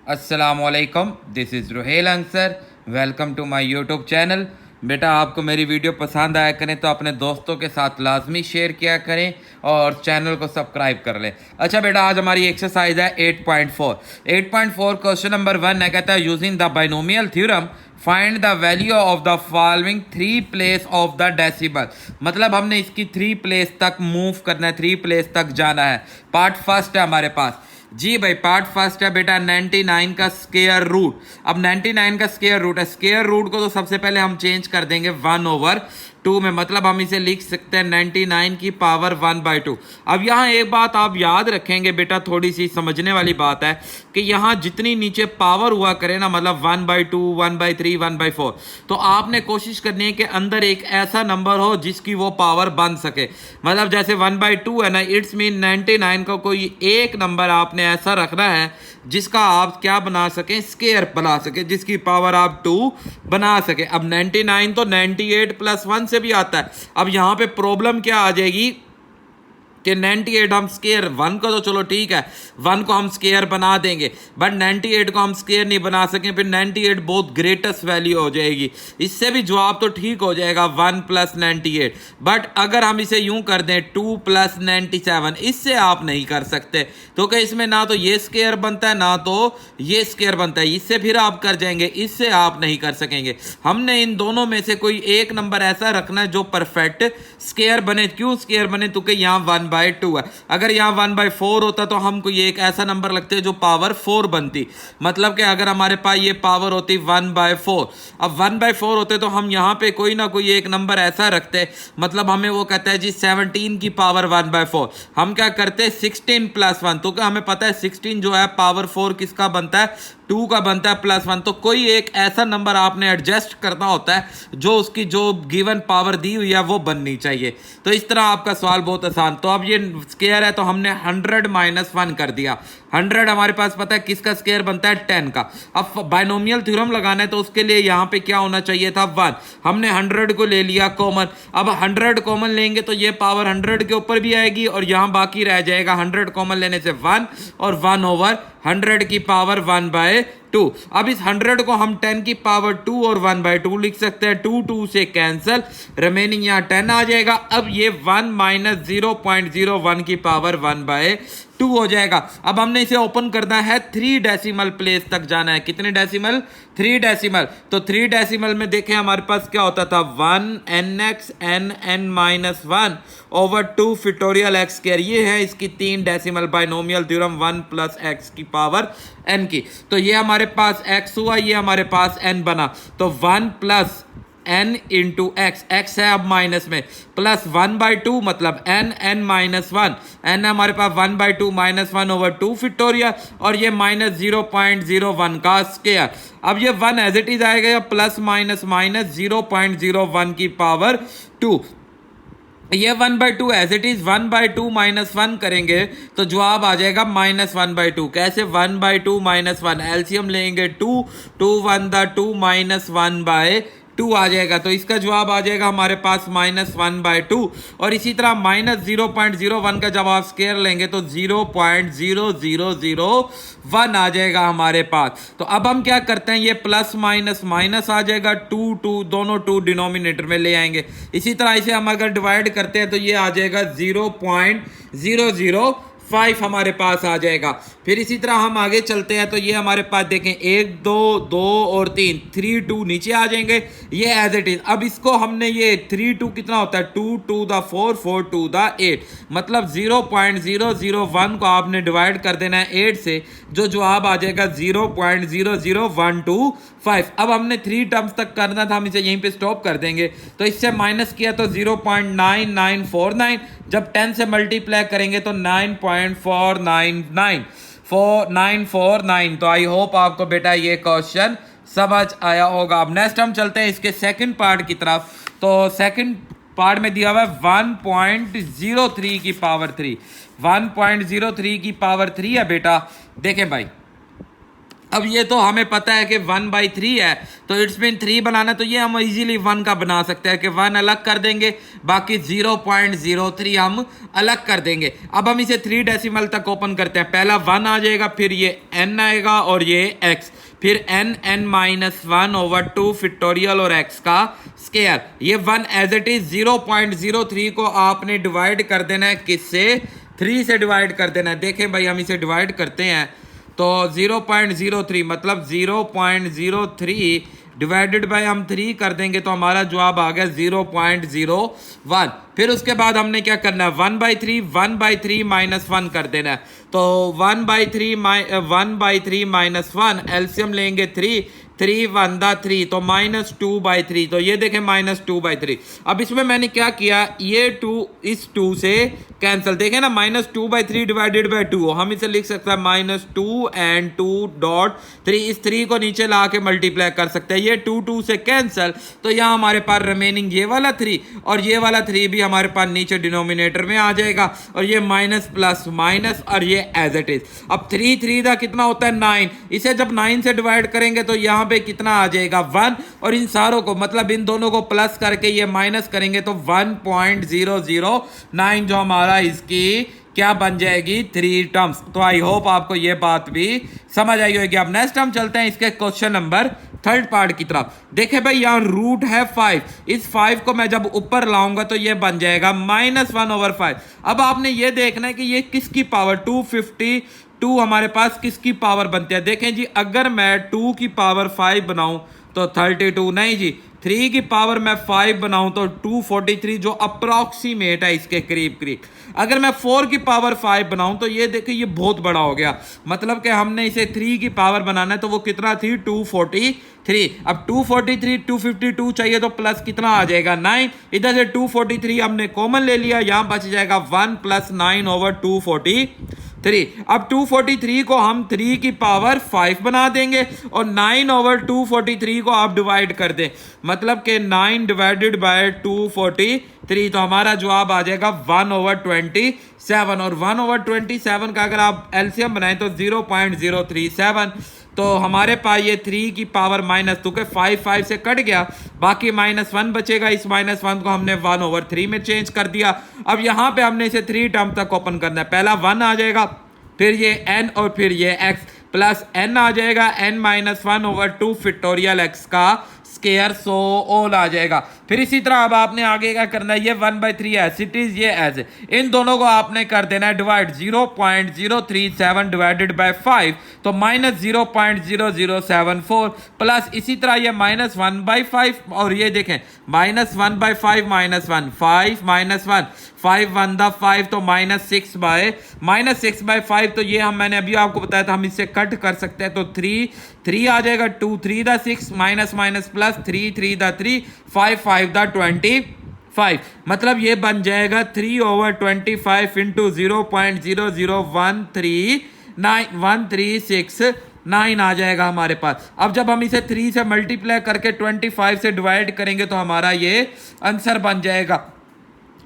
अस्सलामुअलैकुम, this is Ruhel Ansar. Welcome to my YouTube channel. बेटा, आपको मेरी वीडियो पसंद आया करें तो अपने दोस्तों के साथ लाजमी शेयर किया करें और चैनल को सब्सक्राइब कर लें। अच्छा बेटा, आज हमारी एक्सरसाइज है 8.4। 8.4 क्वेश्चन नंबर 1 है, कहता है using the binomial theorem find the value of the following 3 place of the decimal. मतलब हमने इसकी 3 प्लेस तक मूव करना है, 3 प्लेस तक जाना है। पार्ट फर्स्ट है हमारे पास। जी भाई, पार्ट फर्स्ट है बेटा 99 का स्क्वायर रूट। अब 99 का स्क्वायर रूट है, स्क्वायर रूट को तो सबसे पहले हम चेंज कर देंगे 1/2 में। मतलब हम इसे लिख सकते हैं 99 की पावर 1/2। अब यहाँ एक बात आप याद रखेंगे बेटा, थोड़ी सी समझने वाली बात है कि यहाँ जितनी नीचे पावर हुआ करे ना, मतलब 1/2, 1/3, 1/4, तो आपने कोशिश करनी है कि अंदर एक ऐसा नंबर हो जिसकी वो पावर बन सके। मतलब जैसे 1/2 है ना, इट्स मीन 99 का कोई एक नंबर आपने ऐसा रखना है जिसका आप क्या बना सकें, स्क्वायर बना सके, जिसकी पावर आप 2 बना सके। अब 99 तो 98 + 1 से भी आता है। अब यहां पे प्रॉब्लम क्या आ जाएगी कि 98 हम स्क्वायर, 1 को तो चलो ठीक है, 1 को हम स्क्वायर बना देंगे, बट 98 को हम स्क्वायर नहीं बना सकें, फिर 98 बहुत ग्रेटेस्ट वैल्यू हो जाएगी। इससे भी जवाब तो ठीक हो जाएगा 1 + 98। बट अगर हम इसे यूं कर दें 2 + 97, इससे आप नहीं कर सकते, क्योंकि इसमें ना तो ये स्क्वायर बनता है ना तो ये स्क्वायर बनता है। इससे फिर आप कर जाएंगे, इससे आप नहीं कर सकेंगे। हमने इन दोनों में से कोई एक नंबर ऐसा रखना है जो परफेक्ट स्क्वायर बने। क्यों स्क्वायर बने? क्योंकि यहाँ 1/2 है। अगर यहाँ 1/4 होता तो हम कोई एक ऐसा नंबर लगते जो पावर 4 बनती। मतलब कि अगर हमारे पास ये पावर होती 1/4, अब 1/4 होते तो हम यहाँ पे कोई ना कोई एक नंबर ऐसा रखते। मतलब हमें वो कहता है जी 17 की पावर 1/4। हम क्या करते 16 + 1, तो क्या हमें पता है 16 जो है पावर 4 किसका बनता है, 2 का बनता है +1। तो कोई एक ऐसा नंबर आपने एडजस्ट करना होता है जो उसकी जो गिवन पावर दी हुई है वो बननी चाहिए। तो इस तरह आपका सवाल बहुत आसान। तो अब ये स्क्वायर है तो हमने 100 - 1 कर दिया। 100 हमारे पास पता है किसका स्क्वायर बनता है, 10 का। अब बाइनोमियल थ्योरम लगाना है तो उसके लिए यहाँ पे क्या होना चाहिए था, 1। हमने 100 को ले लिया कॉमन। अब 100 कॉमन लेंगे तो ये पावर 100 के ऊपर भी आएगी और यहाँ बाकी रह जाएगा 100 कॉमन लेने से 1 और 1/100 की पावर 1/2। अब इस 100 को हम 10 की पावर 2 और 1/2 लिख सकते हैं। 2 से कैंसिल, रिमेनिंग यहाँ 10 आ जाएगा। अब ये 1 - 0.01 की पावर 1/2 हो जाएगा। अब हमने इसे ओपन करना है, 3 डेसिमल प्लेस तक जाना है। कितने डेसिमल? 3 डेसिमल। तो 3 डेसिमल में देखें हमारे पास क्या होता था, 1 nx n(n-1/2 फैक्टोरियल x²। ये है इसकी 3 डेसिमल बाइनोमियल थ्योरम 1 + x की पावर n की। तो ये हमारे पास x हुआ, ये हमारे पास n बना। तो 1 + n × x, x है अब माइनस में, प्लस 1/2 मतलब n(n-1), n हमारे पास 1/2 - 1/2 फैक्टोरियल, और ये -0.01 का स्क्वायर। अब ये 1 एज इट इज आएगा या प्लस माइनस 0.01 की पावर 2। ये 1/2 एज इट इज 1/2 - 1 करेंगे तो जवाब आ जाएगा -1/2। कैसे? 1/2 - 1, एलसीएम लेंगे 2, 2 1 दा 2 -1/2 आ जाएगा। तो इसका जवाब आ जाएगा हमारे पास -1/2। और इसी तरह -0.01 का जब आप स्क्वायर लेंगे तो 0.0001 आ जाएगा हमारे पास। तो अब हम क्या करते हैं, ये प्लस माइनस माइनस आ जाएगा, 2 दोनों 2 डिनोमिनेटर में ले आएंगे। इसी तरह इसे हम अगर डिवाइड करते हैं तो ये आ जाएगा 0.005 हमारे पास आ जाएगा। फिर इसी तरह हम आगे चलते हैं तो ये हमारे पास देखें 1 2 2 और 3, 3 2 नीचे आ जाएंगे, ये एज इट इज। अब इसको हमने ये 3 2 कितना होता है, 2 2 द 4 4 2 द 8, मतलब 0.001 को आपने डिवाइड कर देना है 8 से, जो जवाब आ जाएगा 0.00125। अब हमने 3 टर्म्स तक करना था, हम इसे यहीं पे स्टॉप कर देंगे। तो इससे माइनस किया तो 0.9949, जब 10 से मल्टीप्लाई करेंगे तो 9.4949। तो आई होप आपको बेटा ये क्वेश्चन समझ आया होगा। अब नेक्स्ट हम चलते हैं इसके सेकंड पार्ट की तरफ। तो सेकंड पार्ट में दिया हुआ है 1.03 की पावर 3। 1.03 की पावर 3 है बेटा। देखें भाई, अब ये तो हमें पता है कि 1/3 है, तो इट्स मीन 3 बनाना, तो ये हम इजीली 1 का बना सकते हैं कि 1 अलग कर देंगे, बाकी 0.03 हम अलग कर देंगे। अब हम इसे 3 डेसिमल तक ओपन करते हैं। पहला 1 आ जाएगा, फिर ये n आएगा और ये x, फिर n(-1/2 फैक्टोरियल और x का स्क्वायर। ये 1 एज इट इज 0.03 को आपने डिवाइड कर देना है, किससे? 3 से डिवाइड कर देना है। देखें भाई, हम इसे डिवाइड करते हैं तो 0.03 मतलब 0.03 डिवाइडेड बाय हम 3 कर देंगे तो हमारा जवाब आ गया 0.01। फिर उसके बाद हमने क्या करना है, 1/3 माइनस 1 कर देना है। तो 1/3 माइनस 1 एलसीएम लेंगे 3 1 3 तो -2/3, तो ये देखें -2/3। अब इसमें मैंने क्या किया, ये 2 इस 2 से कैंसिल, देखें ना, -2/3 डिवाइडेड बाय 2 हम इसे लिख सकते हैं -2 and 2.3, इस 3 को नीचे ला के मल्टीप्लाई कर सकते हैं, ये 2 से कैंसिल, तो यहाँ हमारे पास रिमेनिंग ये वाला 3 और ये वाला 3 भी हमारे पास नीचे डिनोमिनेटर में आ जाएगा, और ये माइनस प्लस माइनस और ये एज इट इज। अब 3 का कितना होता है 9, इसे जब 9 से डिवाइड करेंगे तो यहाँ पे कितना आ जाएगा 1, और इन सारों को मतलब इन दोनों को प्लस करके ये माइनस करेंगे तो 1.009 जो हमारा इसकी क्या बन जाएगी 3 टर्म्स। तो आई होप आपको ये बात भी समझ आई होगी। अब नेक्स्ट हम चलते हैं इसके क्वेश्चन नंबर 3 पार्ट की तरफ। देखे भाई, यहाँ रूट है 5, इस 5 को मैं जब ऊपर लाऊंगा तो ये बन जाएगा -1/5। अब आपने ये देखना है कि ये किसकी पावर 252 हमारे पास किसकी पावर बनती है। देखें जी, अगर मैं 2 की पावर 5 बनाऊं तो 32, नहीं जी 3 की पावर मैं 5 बनाऊं तो 243, जो अप्रोक्सीमेट है इसके करीब करीब। अगर मैं 4 की पावर 5 बनाऊं तो ये देखिए, ये बहुत बड़ा हो गया, मतलब कि हमने इसे 3 की पावर बनाना है, तो वो कितना थी 243। अब 243 252 चाहिए तो प्लस कितना आ जाएगा 9, इधर से 243 हमने कॉमन ले लिया, यहां बच जाएगा 1 + 9/243। अब 243 को हम 3 की पावर 5 बना देंगे और 9/243 को आप डिवाइड कर दें, मतलब कि 9 डिवाइडेड बाय 243, तो हमारा जवाब आ जाएगा 1/27, और 1/27 का अगर आप एलसीएम बनाएं तो 0.037, तो हमारे पास ये 3 की पावर माइनस 2 के 5 से कट गया, बाकी -1 बचेगा, इस -1 को हमने 1/3 में चेंज कर दिया। अब यहाँ पे हमने इसे 3 टर्म तक ओपन करना है, पहला 1 आ जाएगा, फिर ये n और फिर ये x प्लस n आ जाएगा, n-1/2 फैक्टोरियल x का स्क्वायर, सो ऑल आ जाएगा। फिर इसी तरह अब आपने आगे क्या करना है, ये 1/3 एज इट इज, ये एज, इन दोनों को आपने कर देना है डिवाइड, 0.037 डिवाइडेड बाय 5 तो -0.0074 प्लस इसी तरह ये -1/5, और ये देखें -1/5 -1 5 -1 5 1 5 तो -6/5, तो ये हम मैंने अभी आपको बताया था हम इससे कट कर सकते हैं, तो 3 आ जाएगा, 2 3 6 माइनस माइनस प्लस 3 3 3 5 5 25, मतलब ये बन जाएगा 3/25 इंटू 0.00139 आ जाएगा हमारे पास। अब जब हम इसे 3 से मल्टीप्लाई करके 25 से डिवाइड करेंगे तो हमारा ये आंसर बन जाएगा।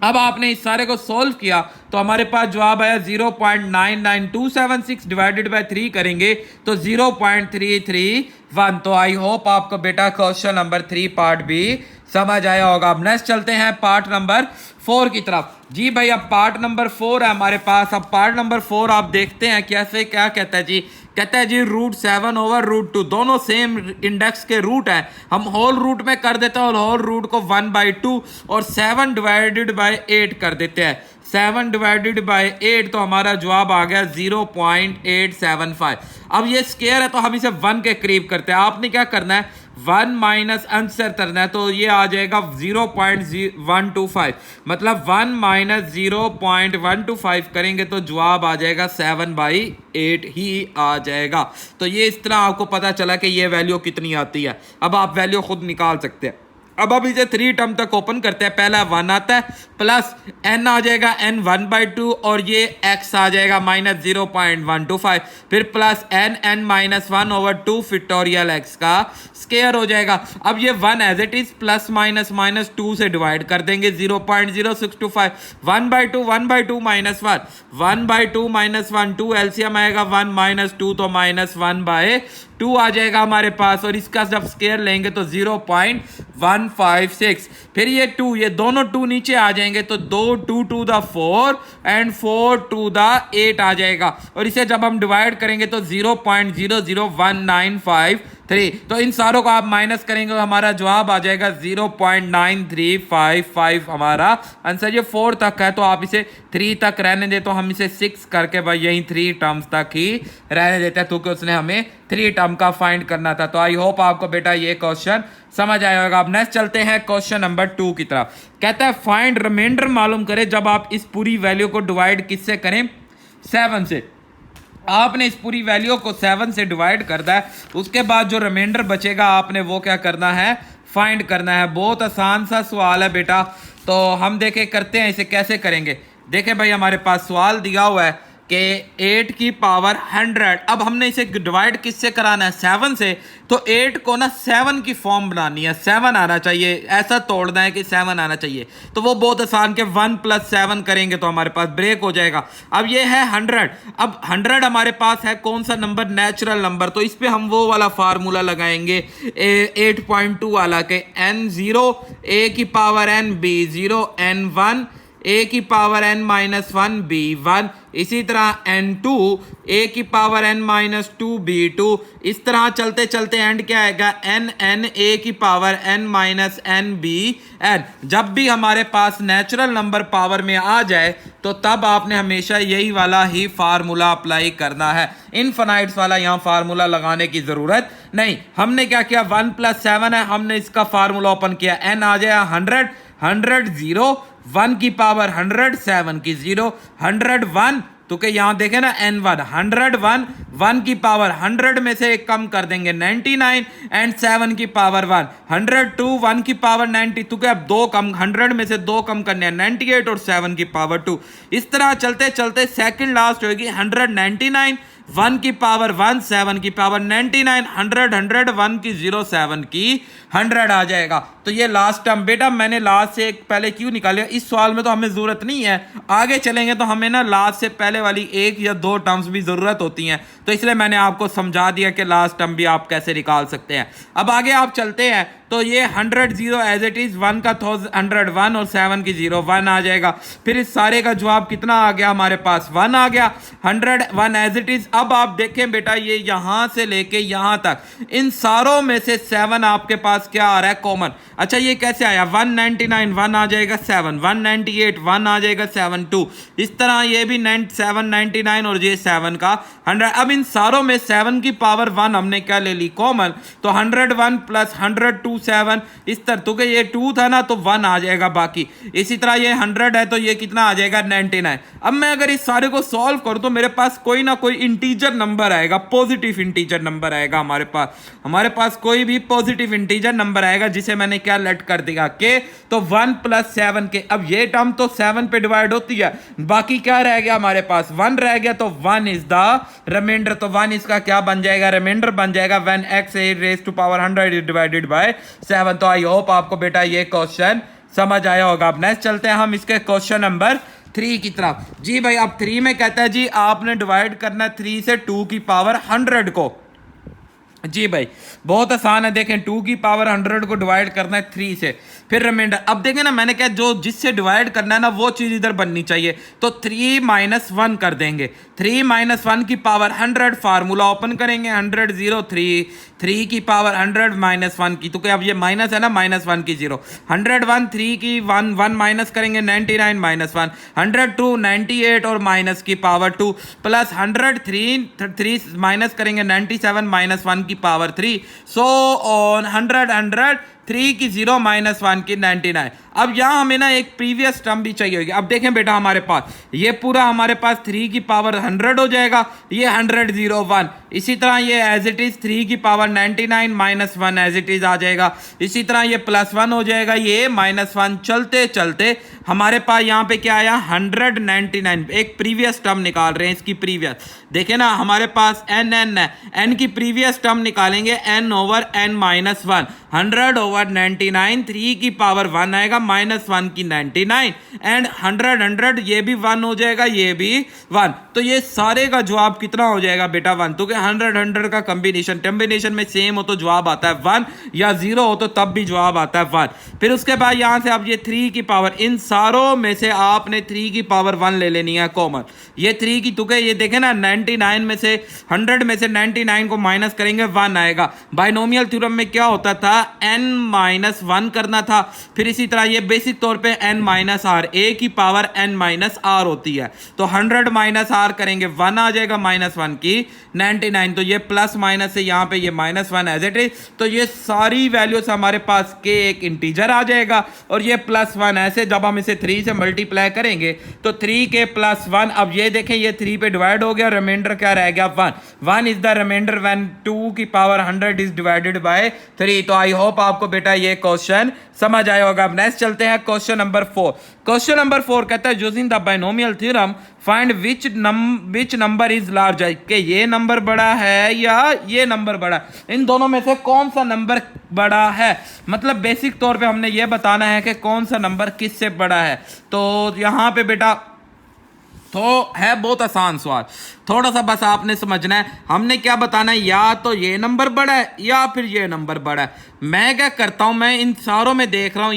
अब आपने इस सारे को सॉल्व किया तो हमारे पास जवाब आया 0.99276 डिवाइडेड बाय 3 करेंगे तो 0.331। तो आई होप आपको बेटा क्वेश्चन नंबर 3 पार्ट भी समझ आया होगा। अब नेक्स्ट चलते हैं पार्ट नंबर 4 की तरफ। जी भाई, अब पार्ट नंबर 4 है हमारे पास। अब पार्ट नंबर 4 आप देखते हैं कैसे, क्या कहता है जी, कहता है जी √7/√2 दोनों सेम इंडेक्स के रूट है, हम होल रूट में कर देते हैं और होल रूट को 1/2 और 7 डिवाइडेड बाय 8 कर देते हैं। 7 डिवाइडेड बाय 8 तो हमारा जवाब आ गया 0.875। अब ये स्क्वायर है तो हम इसे 1 के करीब करते हैं। आपने क्या करना है, 1 माइनस आंसर करना है, तो ये आ जाएगा 0.125, मतलब 1 माइनस 0.125 करेंगे तो जवाब आ जाएगा 7/8 ही आ जाएगा। तो ये इस तरह आपको पता चला कि ये वैल्यू कितनी आती है। अब आप वैल्यू खुद निकाल सकते हैं। अब इसे 3 टर्म तक ओपन करते हैं। पहला 1 आता है प्लस n आ जाएगा n 1/2 और ये x आ जाएगा -0.125, फिर प्लस n -1/2 फैक्टोरियल x का स्क्वायर हो जाएगा। अब ये 1 as it is plus minus 2 से डिवाइड कर देंगे 0.0625 1/2 1/2 -1 1/2 -1 2 एलसीएम आएगा 1 -2 तो -1/2 आ जाएगा हमारे पास, और इसका जब स्क्वायर लेंगे तो 0.156, फिर ये 2 ये दोनों 2 नीचे आ जाएंगे तो 2 2 to the 4 and 4 to the 8 आ जाएगा, और इसे जब हम डिवाइड करेंगे तो 0.00195 तो इन सारों को आप माइनस करेंगे तो हमारा जवाब आ जाएगा 0.9355 हमारा आंसर। ये 4 तक है तो आप इसे 3 तक रहने दे, तो हम इसे 6 करके भाई यही 3 टर्म्स तक ही रहने देते हैं, क्योंकि उसने हमें 3 टर्म का फाइंड करना था। तो आई होप आपको बेटा ये क्वेश्चन समझ आया होगा। अब नेक्स्ट चलते हैं क्वेश्चन नंबर 2 की तरफ। कहता है फाइंड रिमाइंडर मालूम करें जब आप इस पूरी वैल्यू को डिवाइड किससे करें, 7 से। आपने इस पूरी वैल्यू को 7 से डिवाइड करना है, उसके बाद जो रिमाइंडर बचेगा आपने वो क्या करना है, फाइंड करना है। बहुत आसान सा सवाल है बेटा, तो हम देखें करते हैं इसे कैसे करेंगे। देखें भाई हमारे पास सवाल दिया हुआ है कि 8 की पावर 100, अब हमने इसे डिवाइड किससे कराना है, 7 से, तो 8 को ना 7 की फॉर्म बनानी है, 7 आना चाहिए, ऐसा तोड़ना है कि 7 आना चाहिए। तो वो बहुत आसान के 1 + 7 करेंगे तो हमारे पास ब्रेक हो जाएगा। अब ये है 100, अब 100 हमारे पास है कौन सा नंबर, नेचुरल नंबर, तो इस पे हम वो वाला फार्मूला लगाएंगे 8.2 वाला के n0 a की power n b0 n1 a की पावर n -1 b1, इसी तरह n2 a की पावर n -2 b2, इस तरह चलते चलते एंड क्या आएगा n a की पावर n n bn। जब भी हमारे पास नेचुरल नंबर पावर में आ जाए तो तब आपने हमेशा यही वाला ही फार्मूला अप्लाई करना है, इनफाइनाइट्स वाला यहाँ फार्मूला लगाने की जरूरत नहीं। हमने क्या किया, 1 + 7 है, हमने इसका फार्मूला ओपन किया, n आ जाएगा 100 0 1 की पावर 100 7 की 0 101, तो क्या यहां देखें ना n1 101 1 की पावर 100 में से एक कम कर देंगे 99 एंड 7 की पावर 1 102 1 की पावर 90, तो क्या अब 2 कम 100 में से 2 कम करने हैं 98 और 7 की पावर 2। इस तरह चलते चलते सेकंड लास्ट होगी 199 1 की पावर 1 7 की पावर 99 100 100 1 की 0 7 की 100 आ जाएगा। तो ये लास्ट टर्म बेटा मैंने लास्ट से पहले क्यों निकाले, इस सवाल में तो हमें जरूरत नहीं है, आगे चलेंगे तो हमें ना लास्ट से पहले वाली 1 या 2 टर्म्स भी जरूरत होती हैं, तो इसलिए मैंने आपको समझा दिया कि लास्ट टर्म भी आप कैसे निकाल सकते हैं। अब आगे आप चलते हैं तो ये 100 0 एज इट इज 1 का 101 और 7 की 0 1 आ जाएगा। फिर इस सारे का जवाब कितना आ गया हमारे पास 1 आ गया, 101 एज इट इज। अब आप देखें बेटा ये यहां से लेके यहां तक इन सारों में से 7 आपके पास क्या आ रहा है कॉमन। अच्छा ये कैसे आया, 199 1 आ जाएगा 7 198 1 आ जाएगा 7 2, इस तरह ये भी 799 और ये 7 का 100। अब इन सारों में 7 की पावर 1 हमने क्या ले ली कॉमन, तो 101 + 102 7, इस तरह तो ये 2 था ना तो 1 आ जाएगा बाकी। इसी तरह ये 100 है तो ये कितना आ जाएगा 99। अब मैं अगर इस सारे को सॉल्व करूं तो मेरे पास कोई ना कोई इंटीजर नंबर आएगा, पॉजिटिव इंटीजर नंबर आएगा हमारे पास कोई भी पॉजिटिव इंटीजर नंबर आएगा जिसे मैंने क्या लेट कर दिया के, तो 1 + 7 के। अब ये टर्म तो 7 पे डिवाइड होती है, बाकी क्या रह गया हमारे पास 1 रह गया, तो 1 इज द रिमाइंडर, तो 1 इसका क्या बन जाएगा, रिमाइंडर बन जाएगा when x raised to power 100 is divided by 7। तो आई होप आपको बेटा ये क्वेश्चन समझ आया होगा। अब नेक्स्ट चलते हैं हम इसके क्वेश्चन नंबर 3 की तरफ। जी भाई अब 3 में कहता है जी आपने डिवाइड करना है 3 से 2 की पावर 100 को। जी भाई बहुत आसान है, देखें 2 की पावर 100 को डिवाइड करना है 3 से, फिर रिमाइंडर। अब देखें ना मैंने क्या जो जिससे डिवाइड करना है ना वो चीज इधर बननी चाहिए, तो 3 - 1 कर देंगे, 3 - 1 की पावर 100 फार्मूला ओपन करेंगे 100 0 3 की पावर 100 -1 की, तो क्या अब ये माइनस है ना -1 की 0 101 3 की 1 1 माइनस करेंगे 99 -1 102 98 और माइनस की पावर 2 प्लस 100 3 माइनस करेंगे 97 -1 की पावर 3 सो ऑन 100 3 की 0 माइनस 1 की 99। अब यहाँ हमें ना एक प्रीवियस टर्म भी चाहिए होगी। अब देखें बेटा हमारे पास ये पूरा हमारे पास 3 की पावर 100 हो जाएगा, ये 100 0 1। इसी तरह ये एज इट इज 3 की power 99 minus 1 as it is आ जाएगा। इसी तरह ये प्लस 1 हो जाएगा, ये माइनस 1। चलते चलते हमारे पास यहाँ पे क्या आया 199। एक प्रीवियस टर्म निकाल रहे हैं, इसकी प्रीवियस देखे ना हमारे पास n है, n की प्रीवियस टर्म निकालेंगे n over n minus 1। 100 over 99, 3 की पावर 1 आएगा माइनस 1 की 99 एंड 100 ये भी 1 हो जाएगा, ये भी 1। तो ये सारे का जवाब कितना हो जाएगा बेटा 1। तो 100 का कॉम्बिनेशन में सेम हो तो जवाब आता है 1, या 0 हो तो तब भी जवाब आता है 1। फिर उसके बाद यहां से आप ये 3 की पावर, इन सारों में से आपने 3 की पावर 1 ले लेनी है कॉमन। ये 3 की तुके ये देखे ना 99 में से 100 में से 99 को माइनस करेंगे 1 आएगा। बाइनोमियल थ्योरम में क्या होता था n माइनस 1 करना था। फिर इसी तरह ये बेसिक तौर पे n माइनस आर, a की पावर n माइनस आर होती है। तो 100 माइनस आर करेंगे 1 आ जाएगा माइनस 1 की 99। तो ये प्लस माइनस से यहाँ पे ये माइनस 1 एज इट इज। तो ये सारी वैल्यूज हमारे पास k एक इंटीजर आ जाएगा और ये प्लस 1 ऐसे। जब हम इसे 3 से मल्टीप्लाई करेंगे तो 3k प्लस 1। अब ये देखें ये 3 पे डिवाइड हो गया, रिमाइंडर क्या रह गया 1। 1 इज द रिमाइंडर व्हेन 2 की पावर 100 इज डिवाइडेड बाय 3। तो आई होप आपको बेटा ये क्वेश्चन समझ आया होगा। अब नेक्स्ट चलते हैं क्वेश्चन नंबर 4। क्वेश्चन नंबर 4 कहता है using the binomial theorem find which number is larger, कि ये नंबर बड़ा है या ये नंबर बड़ा है, इन दोनों में से कौन सा नंबर बड़ा है। मतलब बेसिक तौर पे हमने ये बताना है कि कौन सा नंबर किससे बड़ा है। तो यहां पे बेटा तो है बहुत आसान सवाल, थोड़ा सा बस आपने समझना है। हमने क्या बताना है, या तो ये नंबर बड़ा है या फिर ये नंबर बड़ा है। मैं क्या करता हूं, मैं इन सारों में देख रहा हूं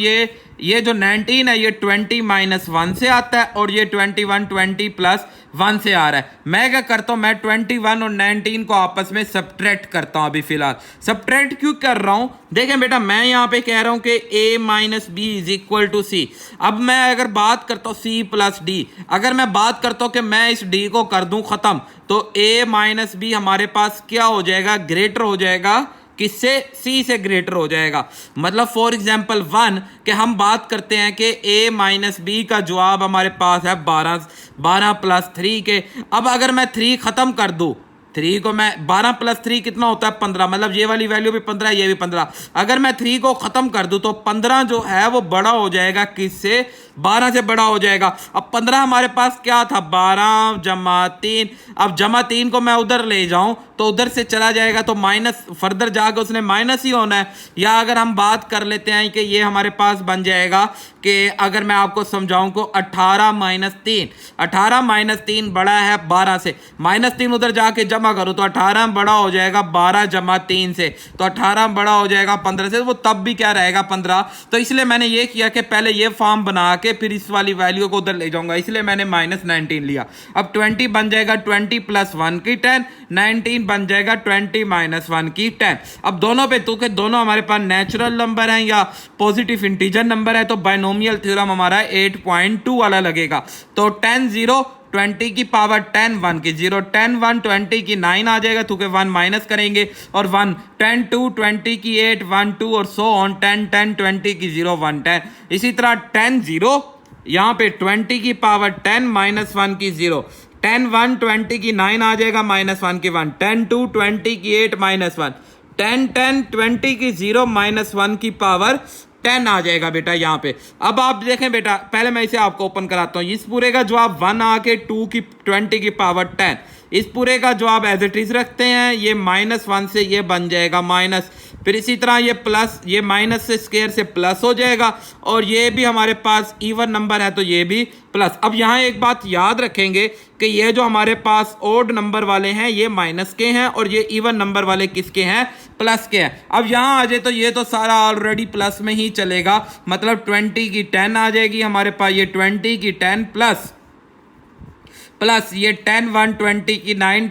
ये जो 19 है ये 20 माइनस 1 से आता है और ये 21 20 प्लस 1 से आ रहा है। मैं क्या करता हूं, मैं 21 और 19 को आपस में सब्ट्रैक्ट करता हूं। अभी फिलहाल सब्ट्रैक्ट क्यों कर रहा हूं, देखें बेटा मैं यहां पे कह रहा हूं कि a minus B is equal to C. अब मैं अगर बात करता हूं c प्लस डी, अगर मैं बात करता हूं कि मैं इस d को कर दूं खत्म, तो a माइनस बी हमारे पास क्या हो जाएगा, ग्रेटर हो जाएगा किससे, c से ग्रेटर हो जाएगा। मतलब फॉर एग्जांपल 1 कि हम बात करते हैं कि a माइनस बी का जवाब हमारे पास है 12 प्लस 3 के। अब अगर मैं 3 खत्म कर दूं, 3 को मैं 12 प्लस 3 कितना होता है 15, मतलब ये वाली वैल्यू भी 15 ये भी 15। अगर मैं 3 को खत्म कर दूं तो 15 जो है वो बड़ा हो जाएगा किससे, 12 से बड़ा हो जाएगा। अब 15 हमारे पास क्या था 12 जमा 3। अब जमा 3 को मैं उधर ले जाऊं तो उधर से चला जाएगा तो माइनस, फर्दर जाकर उसने माइनस ही होना है। या अगर हम बात कर लेते हैं कि ये हमारे पास बन जाएगा कि अगर मैं आपको समझाऊं को 18 माइनस 3, 18 माइनस 3 बड़ा है 12 से, माइनस 3 उधर जाके जमा करो तो 18 बड़ा हो जाएगा 12 जमा 3 से, तो 18 बड़ा हो जाएगा 15 से, वो तब भी क्या रहेगा 15। तो इसलिए मैंने ये किया कि पहले ये फॉर्म बना के फिर इस वाली वैल्यू को उधर ले जाऊंगा, इसलिए मैंने माइनस 19 लिया। अब 20 बन जाएगा 20 प्लस 1 की 10, 19 बन जाएगा 20 माइनस 1 की 10। अब दोनों पे तो दोनों हमारे पास नेचुरल नंबर हैं या पॉजिटिव इंटीजर नंबर है, तो बाइनोमियल थ्योरम हमारा 8.2 वाला लगेगा। तो 10 0 20 की पावर 10 1 की 0, 10 1 20 की 9 आ जाएगा, तो 1 माइनस करेंगे और 1, 10 2 20 की 8 1 2 और सो ऑन, 10 10 20 की 0 1 10। इसी तरह 10 0 यहाँ पे 20 की पावर 10 माइनस 1 की 0, 10 1 20 की 9 आ जाएगा माइनस 1 की 1, 10 2 20 की 8 माइनस 1, 10 10 20 की 0 माइनस 1 की पावर 10 आ जाएगा बेटा यहाँ पे। अब आप देखें बेटा, पहले मैं इसे आपको ओपन कराता हूँ। इस पूरे का जवाब 1 आके 2 की 20 की पावर 10, इस पूरे का जवाब एज इट इज रखते हैं। ये माइनस 1 से ये बन जाएगा माइनस, फिर इसी तरह ये प्लस, ये माइनस से स्क्वायर से प्लस हो जाएगा और ये भी हमारे पास इवन नंबर है तो ये भी प्लस। अब यहाँ एक बात याद रखेंगे कि ये जो हमारे पास ओड नंबर वाले हैं ये माइनस के हैं और ये इवन नंबर वाले किसके हैं, प्लस के हैं। अब यहाँ आ जाए तो ये तो सारा ऑलरेडी प्लस में ही चलेगा, मतलब 20 की 10 आ जाएगी हमारे पास, ये 20 की 10 प्लस ये 10 1 20 की 9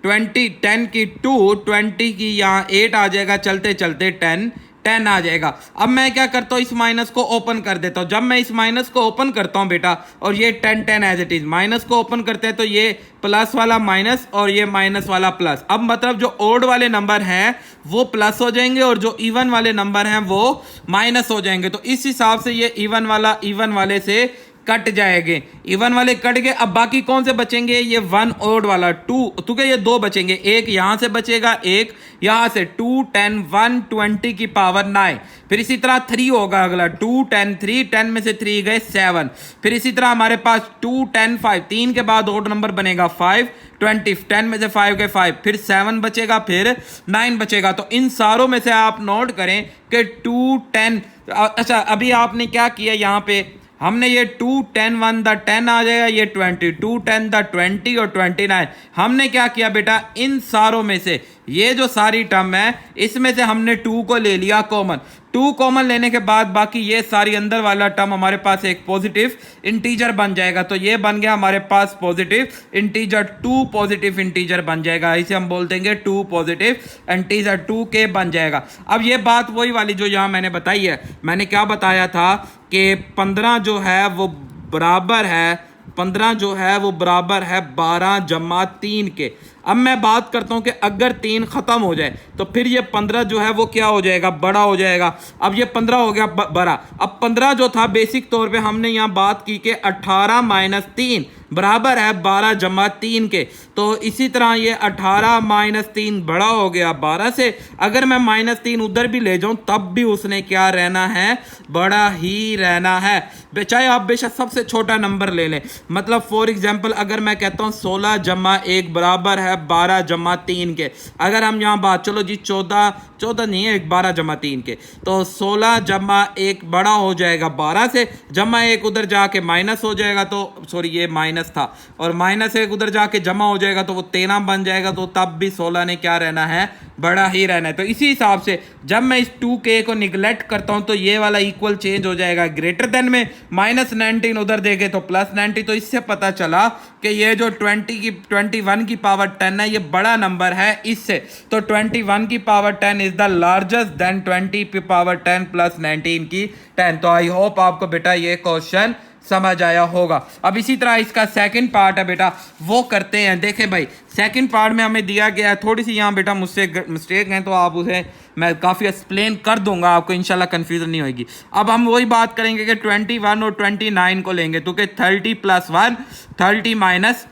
20 10 की 2 20 की यहाँ 8 आ जाएगा, चलते चलते 10 10 आ जाएगा। अब मैं क्या करता हूँ, इस माइनस को ओपन कर देता हूँ। जब मैं इस माइनस को ओपन करता हूँ बेटा, और ये 10 10 एज इट इज, माइनस को ओपन करते हैं तो ये प्लस वाला माइनस और ये माइनस वाला प्लस। अब मतलब जो ओड वाले नंबर हैं वो प्लस हो जाएंगे और जो इवन वाले नंबर हैं वो माइनस हो जाएंगे। तो इस हिसाब से ये इवन वाला इवन वाले से कट जाएंगे, इवन वाले कट गए। अब बाकी कौन से बचेंगे, ये 1 ओड वाला 2, तो क्या ये 2 बचेंगे, एक यहां से बचेगा, एक यहां से। 2 10 1 20 की पावर 9। फिर इसी तरह 3 होगा अगला, 2 10 3, 10 में से 3 गए 7। फिर इसी तरह हमारे पास 2 10 5, 3 के बाद ओड नंबर बनेगा 5 20, 10 में से 5 गए 5, फिर 7 बचेगा, फिर 9 बचेगा। तो इन सारों में से आप नोट करें कि 2 10, अच्छा अभी आपने क्या किया, यहां पे हमने ये 2 10 1 द 10 आ जाएगा, ये 20 2 10 द 20 और 29। हमने क्या किया बेटा, इन सारों में से ये जो सारी टर्म है इसमें से हमने 2 को ले लिया कॉमन। 2 कॉमन लेने के बाद बाकी ये सारी अंदर वाला टर्म हमारे पास एक पॉजिटिव इंटीजर बन जाएगा। तो ये बन गया हमारे पास पॉजिटिव इंटीजर, 2 पॉजिटिव इंटीजर बन जाएगा। इसे हम बोल देंगे 2 पॉजिटिव इंटीजर, 2 के बन जाएगा। अब ये बात वही वाली जो यहाँ मैंने बताई है, मैंने क्या बताया था कि 15 जो है वो बराबर है, 15 जो है वो बराबर है 12 जमा 3 के। अब मैं बात करता हूं कि अगर 3 खत्म हो जाए तो फिर ये 15 जो है वो क्या हो जाएगा, बड़ा हो जाएगा। अब ये 15 हो गया बड़ा। अब 15 जो था बेसिक तौर पे हमने यहां बात की कि 18 माइनस 3 बराबर है 12 जमा 3 के। तो इसी तरह ये 18 माइनस 3 बड़ा हो गया 12 से। अगर मैं माइनस 3 उधर भी ले जाऊं तब भी उसने क्या रहना है, बड़ा ही रहना है। चाहे आप बेशक सबसे छोटा नंबर ले लें, मतलब फॉर एग्जांपल अगर मैं कहता हूं 16 जमा 1 बराबर है 12 जमा 3 के। अगर हम यहाँ बात, चलो जी 14 नहीं है, 12 जमा 3 के, तो 16 जमा 1 बड़ा हो जाएगा 12 से, जमा 1 उधर जाके माइनस हो जाएगा, तो सॉरी ये माइनस था, और माइनस 1 उधर जाके जमा हो जाएगा तो वो 13 बन जाएगा। तो तब भी 16 ने क्या रहना है, बड़ा ही रहना है। तो इसी हिसाब से जब मैं इस 2k को निगलेक्ट करता हूं तो ये वाला इक्वल चेंज हो जाएगा ग्रेटर देन में, माइनस 19 उधर देखे तो प्लस 90। तो इससे पता चला कि ये जो 21 की पावर 10 है ये बड़ा नंबर है इससे। तो 21 की power 10 is the largest than 20 की पावर 10 प्लस 19 की 10। तो आई होप आपको बेटा ये क्वेश्चन समझ आया होगा। अब इसी तरह इसका सेकंड पार्ट है बेटा, वो करते हैं। देखें भाई सेकंड पार्ट में हमें दिया गया है, थोड़ी सी यहाँ बेटा मुझसे मिस्टेक है तो आप उसे मैं काफ़ी एक्सप्लेन कर दूंगा, आपको इंशाल्लाह कंफ्यूजन नहीं होगी। अब हम वही बात करेंगे कि 21 और 29 को लेंगे तो कि 30 प्लस 1 30 माइनस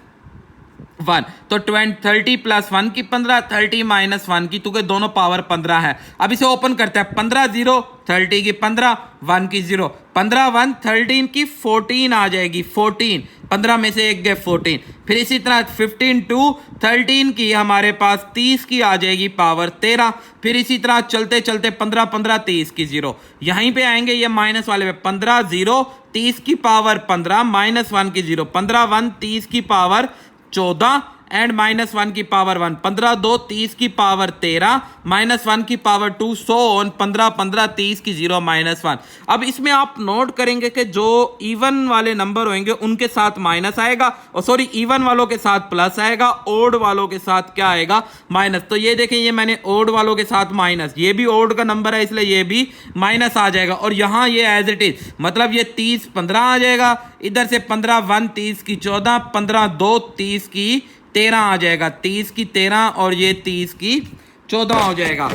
1, तो 30 प्लस 1 की 15, 30 माइनस 1 की, तो के दोनों पावर 15 है। अब इसे ओपन करते हैं, 15 0 30 की 15 1 की 0, 15 1 13 की 14 आ जाएगी, 14 15 में से 1 गए 14। फिर इसी तरह 15 2 13 की हमारे पास 30 की आ जाएगी पावर 13। फिर इसी तरह चलते चलते 15 15 30 की 0, यहीं पे आएंगे ये माइनस वाले पे, 15 0 30 की पावर 15 माइनस 1 की 0, 15 1 30 की पावर 14 एंड माइनस 1 की पावर 1, 15 2 30 की पावर 13 माइनस 1 की पावर 2, सो ऑन 15 15 30 की 0 माइनस 1। अब इसमें आप नोट करेंगे कि जो इवन वाले नंबर होंगे उनके साथ माइनस आएगा, और सॉरी इवन वालों के साथ प्लस आएगा, ओड वालों के साथ क्या आएगा, माइनस। तो ये देखें ये मैंने ओड वालों के साथ माइनस, ये भी ओड का नंबर है इसलिए ये भी माइनस आ जाएगा। और यहाँ ये एज इट इज, मतलब ये 30 15 आ जाएगा, इधर से 15 1 30 की 14, 15 2 30 की 13 आ जाएगा, 30 की 13 और ये 30 की 14 हो जाएगा,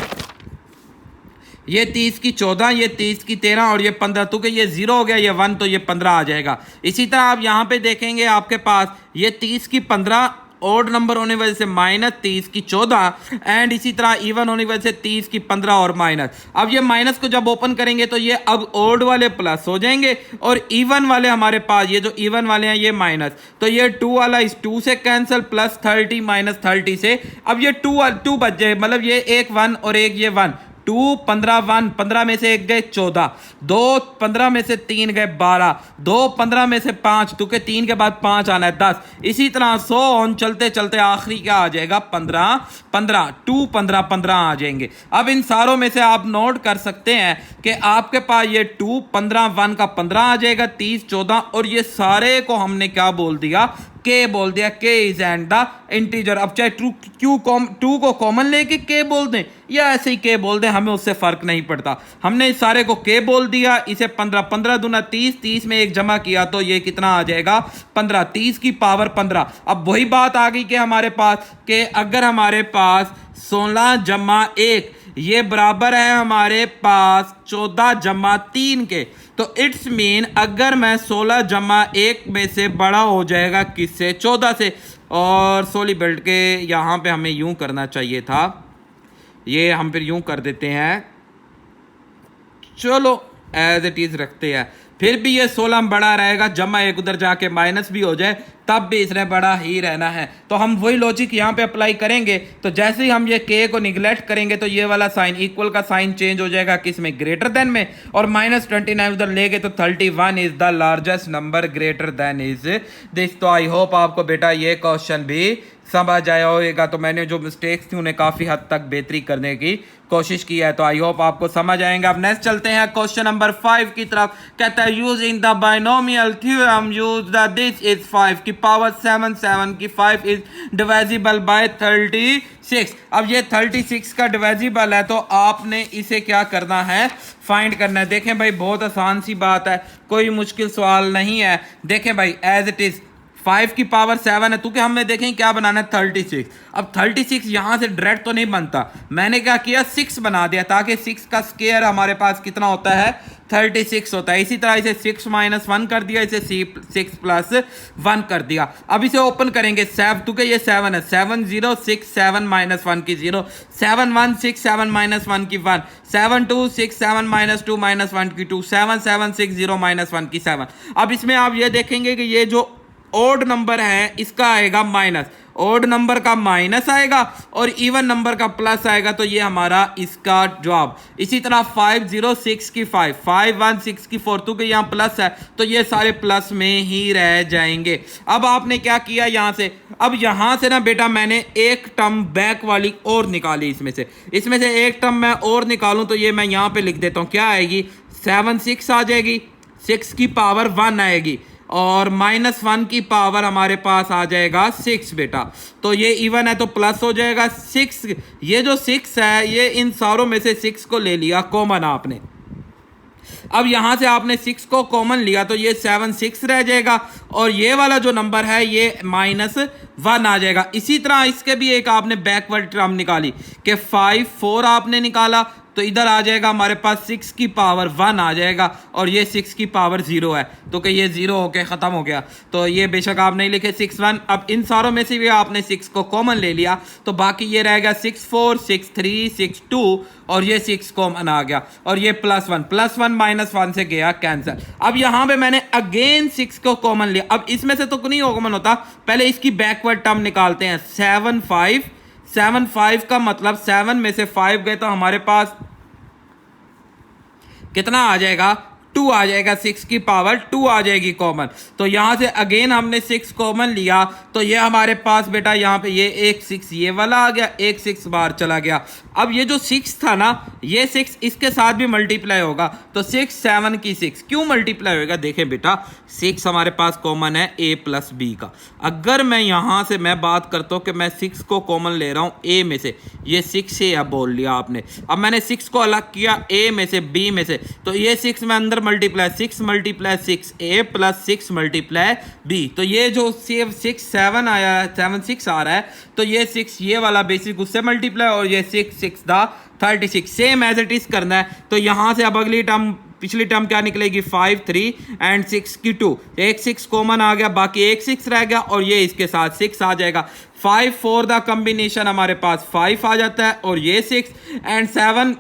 ये 30 की 14 ये 30 की 13 और ये 15, तो कि ये 0 हो गया, ये 1 तो ये 15 आ जाएगा। इसी तरह आप यहाँ पे देखेंगे आपके पास ये 30 की 15 ओड नंबर होने वजह से माइनस 30 की 14 एंड इसी तरह इवन होने वजह से 30 की 15 और माइनस। अब ये माइनस को जब ओपन करेंगे तो ये अब ओड वाले प्लस हो जाएंगे और इवन वाले हमारे पास ये जो इवन वाले हैं ये माइनस, तो ये 2 वाला इस 2 से कैंसिल, प्लस 30 माइनस 30 से अब ये 2 बच जाए, मतलब ये एक 1 और एक ये 1, 2 15 1 15 में से 1 गए 14, 2 15 में से 3 गए 12, 2 15 में से 5, तो के 3 के बाद 5 आना है 10। इसी तरह 100 ऑन चलते चलते आखिरी क्या आ जाएगा 15 15, 2 15 15 आ जाएंगे। अब इन सारों में से आप नोट कर सकते हैं कि आपके पास ये 2 15 1 का 15 आ जाएगा, 30 14 और ये सारे को हमने क्या बोल दिया के बोल दिया, के इज एंड द इंटीजर। अब चाहे टू को कॉमन लेके के बोल दें या ऐसे ही के बोल दें, हमें उससे फर्क नहीं पड़ता। हमने इस सारे को के बोल दिया, इसे 15, 15 दूना 30, 30 में एक जमा किया तो ये कितना आ जाएगा 15, 30 की पावर 15। अब वही बात आ गई कि हमारे पास कि अगर हमारे पास 16 जमा 1 ये बराबर है हमारे पास 14 जमा 3 के, तो इट्स मीन अगर मैं 16 जमा 1 में से बड़ा हो जाएगा किससे, 14 से। और सोली बेल्ट के यहाँ पे हमें यूं करना चाहिए था, ये हम फिर यूं कर देते हैं, चलो एज इट इज रखते हैं। फिर भी ये 16 बड़ा रहेगा, जमा 1 उधर जाके माइनस भी हो जाए तब भी इसने बड़ा ही रहना है। तो हम वही लॉजिक यहाँ पे अप्लाई करेंगे। तो जैसे ही हम ये के को निगलेक्ट करेंगे तो ये वाला साइन, इक्वल का साइन चेंज हो जाएगा किस में, ग्रेटर देन में, और -29 उधर ले गए तो 31 is the largest number greater than is this. तो आई होप आपको बेटा ये क्वेश्चन भी समझ आया होगा। तो मैंने जो मिस्टेक्स थी उन्हें काफी हद तक बेहतरी करने की कोशिश की है, तो आई होप आपको समझ आएंगे। अब नेक्स्ट चलते हैं क्वेश्चन नंबर 5 की तरफ। कहता है using the binomial theorem use the this is 5 की पावर 7 7 की 5 इज डिवाइजिबल बाय 36। अब ये 36 का डिवाइजिबल है तो आपने इसे क्या करना है, फाइंड करना है। देखें भाई बहुत आसान सी बात है, कोई मुश्किल सवाल नहीं है। देखें भाई एज इट इज 5 की पावर 7 है, तो क्या हमें देखें क्या बनाना है 36। अब 36 यहां से डायरेक्ट तो नहीं बनता, मैंने क्या किया 6 बना दिया ताकि 6 का स्क्वायर हमारे पास कितना होता है 36 होता है। इसी तरह इसे 6 - 1 कर दिया, इसे 6 + 1 कर दिया। अब इसे ओपन करेंगे 7 तो ये 7 है, 7 0 6 7 - 1 की 0, 7 1 6 7 - 1 की 1, 7 2 6 7 - 2 - 1 की 2, 7 7 6 0 - 1 की 7। अब इसमें आप ये देखेंगे कि ये जो ओड नंबर है इसका आएगा माइनस, ओड नंबर का माइनस आएगा और इवन नंबर का प्लस आएगा, तो ये हमारा इसका जवाब। इसी तरह 5 0 6 की 5, 5 1 6 की 4, तो यहाँ प्लस है तो ये सारे प्लस में ही रह जाएंगे। अब आपने क्या किया यहाँ से, अब यहाँ से ना बेटा मैंने एक टर्म बैक वाली और निकाली, इसमें से एक टर्म मैं और निकालूं तो ये मैं यहाँ पे लिख देता हूँ, क्या आएगी 7 6 आ जाएगी, 6 की पावर 1 आएगी और -1 की पावर हमारे पास आ जाएगा 6 बेटा। तो ये इवन है तो प्लस हो जाएगा 6। ये जो 6 है ये इन सारों में से 6 को ले लिया कॉमन आपने। अब यहां से आपने 6 को कॉमन लिया तो ये 7 6 रह जाएगा और ये वाला जो नंबर है ये -1 आ जाएगा। इसी तरह इसके भी एक आपने बैकवर्ड टर्म निकाली कि 5 4 आपने निकाला तो इधर आ जाएगा हमारे पास 6 की पावर 1 आ जाएगा और ये 6 की पावर 0 है, तो कि ये 0 होके ख़त्म हो गया। तो ये बेशक आप नहीं लिखे 6 1। अब इन सारों में से भी आपने 6 को कॉमन ले लिया तो बाकी ये रह गया 6 4 6 3 6 2 और ये 6 कॉमन आ गया और ये +1 -1 से गया कैंसिल। अब यहाँ पे मैंने अगेन 6 को कॉमन लिया। अब इसमें से तो नहीं कॉमन होता, पहले इसकी बैकवर्ड टर्म निकालते हैं। 7 5 का मतलब 7 में से 5 गए तो हमारे पास कितना आ जाएगा 2 आ जाएगा, 6 की पावर 2 आ जाएगी कॉमन। तो यहां से अगेन हमने 6 कॉमन लिया तो ये हमारे पास बेटा यहाँ पे ये एक 6 ये वाला आ गया, एक 6 बाहर चला गया। अब ये जो 6 था ना ये 6 इसके साथ भी मल्टीप्लाई होगा तो 6 7 की 6 क्यों मल्टीप्लाई होगा, देखें बेटा 6 हमारे पास कॉमन है a + b का। अगर मैं यहां से मैं बात करता हूं कि मैं 6 को कॉमन ले रहा हूं a में से, ये 6 से या बोल लिया आपने। अब मैंने 6 को अलग किया a में से b में से, तो ये 6 में अंदर मल्टीप्लाई 6 × 6 a + 6 × b, तो ये जो 6 7 आया 7 6 आ रहा है तो ये 6 ये वाला बेसिक उससे मल्टीप्लाई और ये 6 6 the 36 same as it is करना है। तो यहां से अब अगली टर्म पिछली टर्म क्या निकलेगी 5 3 एंड 6 की 2, एक 6 कॉमन आ गया बाकी एक 6 रह गया और ये इसके साथ 6 आ जाएगा। 5 4 द कॉम्बिनेशन हमारे पास 5 आ जाता है और ये 6 एंड 7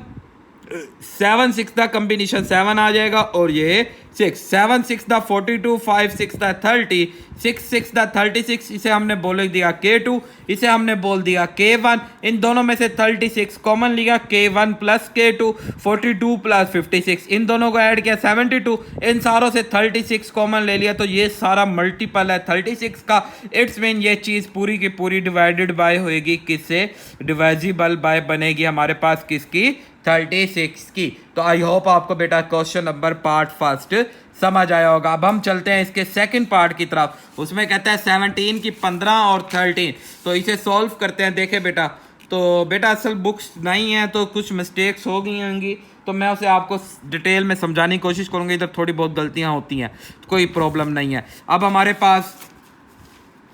6 द कॉम्बिनेशन 7 आ जाएगा और ये 6 7 6 द 42 5 6 द 30 6 6 द 36, इसे हमने बोल दिया K2, इसे हमने बोल दिया K1। इन दोनों में से 36 कॉमन लिया K1 + K2, 42 + 56 इन दोनों को ऐड किया 72, इन सारों से 36 कॉमन ले लिया तो ये सारा मल्टीपल है 36 का। इट्स मीन ये चीज़ पूरी की पूरी डिवाइडेड बाय होएगी किससे, डिवाइजिबल बाय बनेगी हमारे पास किसकी 36 की। तो आई होप आपको बेटा क्वेश्चन नंबर पार्ट फर्स्ट समझ आया होगा। अब हम चलते हैं इसके सेकंड पार्ट की तरफ। उसमें कहता है 17 की 15 और 13, तो इसे सॉल्व करते हैं। देखे बेटा, तो बेटा असल बुक्स नहीं है तो कुछ मिस्टेक्स हो गई होंगी, तो मैं उसे आपको डिटेल में समझाने की कोशिश करूँगा। इधर थोड़ी बहुत गलतियाँ होती हैं, कोई प्रॉब्लम नहीं है। अब हमारे पास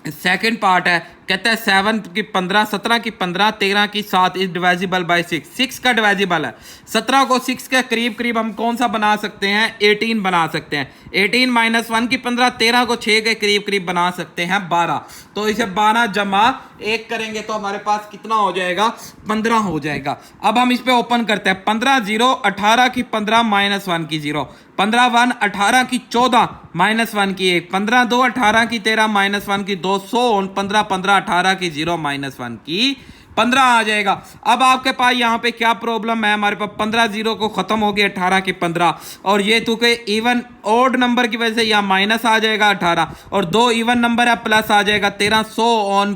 सेकंड पार्ट है, कहता है 7 की 15, 17 की 15, 13 की 7 इज डिवाइजिबल बाय 6। 6 का डिवाइजिबल है। 17 को 6 के करीब करीब हम कौन सा बना सकते हैं? 18 बना सकते हैं। 18 माइनस 1 की 15, 13 को 6 के करीब करीब बना सकते हैं 12। तो इसे 12 जमा 1 करेंगे तो हमारे पास कितना हो जाएगा? 15 हो जाएगा। अब हम इस पे ओपन करते हैं। 15 0, 18 की 15 माइनस 1 की 0, 15 1, 18 की 14 माइनस 1 की 1, 15 2, 18 की 13 माइनस 1 की 2, 15 15, 18 की 0 माइनस 1 की 15 आ जाएगा। अब आपके पास यहाँ पे क्या प्रॉब्लम है? हमारे पास 15 0 को खत्म हो गया 18 की 15, और ये तो के इवन ओड नंबर की वजह से यहाँ माइनस आ जाएगा 18, और 2 इवन नंबर है प्लस आ जाएगा 13,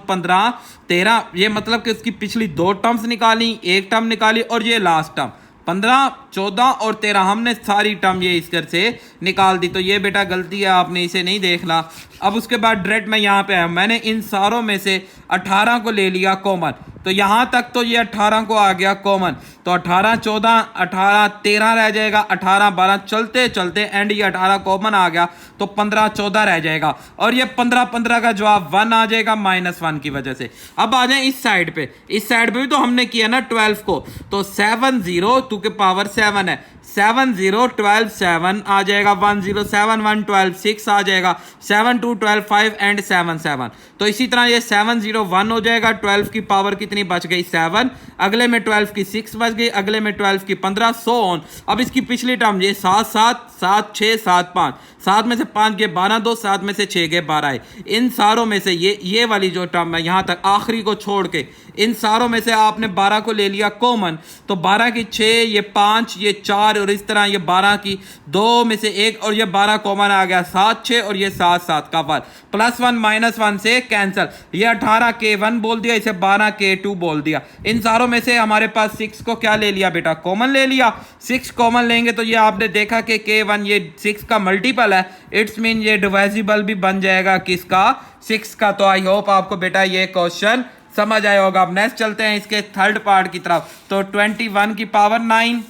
15 13। ये मतलब कि उसकी पिछली 2 टर्म्स निकाली, एक टर्म निकाली, और ये लास्ट टर्म 15 14 और 13 हमने सारी टर्म ये इस कर से निकाल दी। तो ये बेटा गलती है, आपने इसे नहीं देखना। अब उसके बाद डायरेक्ट मैं यहाँ पे आया, मैंने इन सारों में से 18 को ले लिया कॉमन, तो यहाँ तक तो ये 18 को आ गया कॉमन, तो 18 14, 18 13 रह जाएगा, 18 12 चलते चलते एंड ये 18 कॉमन आ गया, तो 15 14 रह जाएगा, और ये 15 15 का जवाब 1 आ जाएगा माइनस 1 की वजह से। अब आ जाए इस साइड पे, इस साइड पे भी तो हमने किया ना 12 को, तो 7 0 2 के पावर 7 है, 7 0 12 7 आ जाएगा, 1 0 7 1 12 6 आ जाएगा, 7 2 12 5 एंड 7 7। तो इसी तरह ये 7 0 1 हो जाएगा। 12 की पावर कितनी बच गई? 7, अगले में 12 की 6 बच गई, अगले में 12 की 15, सो ऑन। अब इसकी पिछली टर्म ये 7 7 7 6 7 5, 7 में से 5 गए 12 2, 7 में से 6 गए 12 है। इन सारों में से ये वाली जो टर्म है यहाँ तक आखिरी को छोड़ के, इन सारों में से आपने 12 को ले लिया कॉमन, तो 12 की 6, ये 5, ये 4, और इस तरह ये 12 की 2 में से 1, और ये 12 कॉमन आ गया 7 6, और ये 7 7 का 1, प्लस 1 माइनस 1 से कैंसिल। ये 18 के 1 बोल दिया, इसे 12 के 2 बोल दिया। इन सारों में से हमारे पास 6 को क्या ले लिया बेटा? कॉमन ले लिया। 6 कॉमन लेंगे तो ये आपने देखा कि K1 ये 6 का मल्टीपल है, इट्स मीन ये डिवाइजिबल भी बन जाएगा किसका? 6 का। तो आई होप आपको बेटा ये क्वेश्चन समझ आया होगा। अब नेक्स्ट चलते हैं इसके थर्ड पार्ट की तरफ। तो 21 की पावर 9,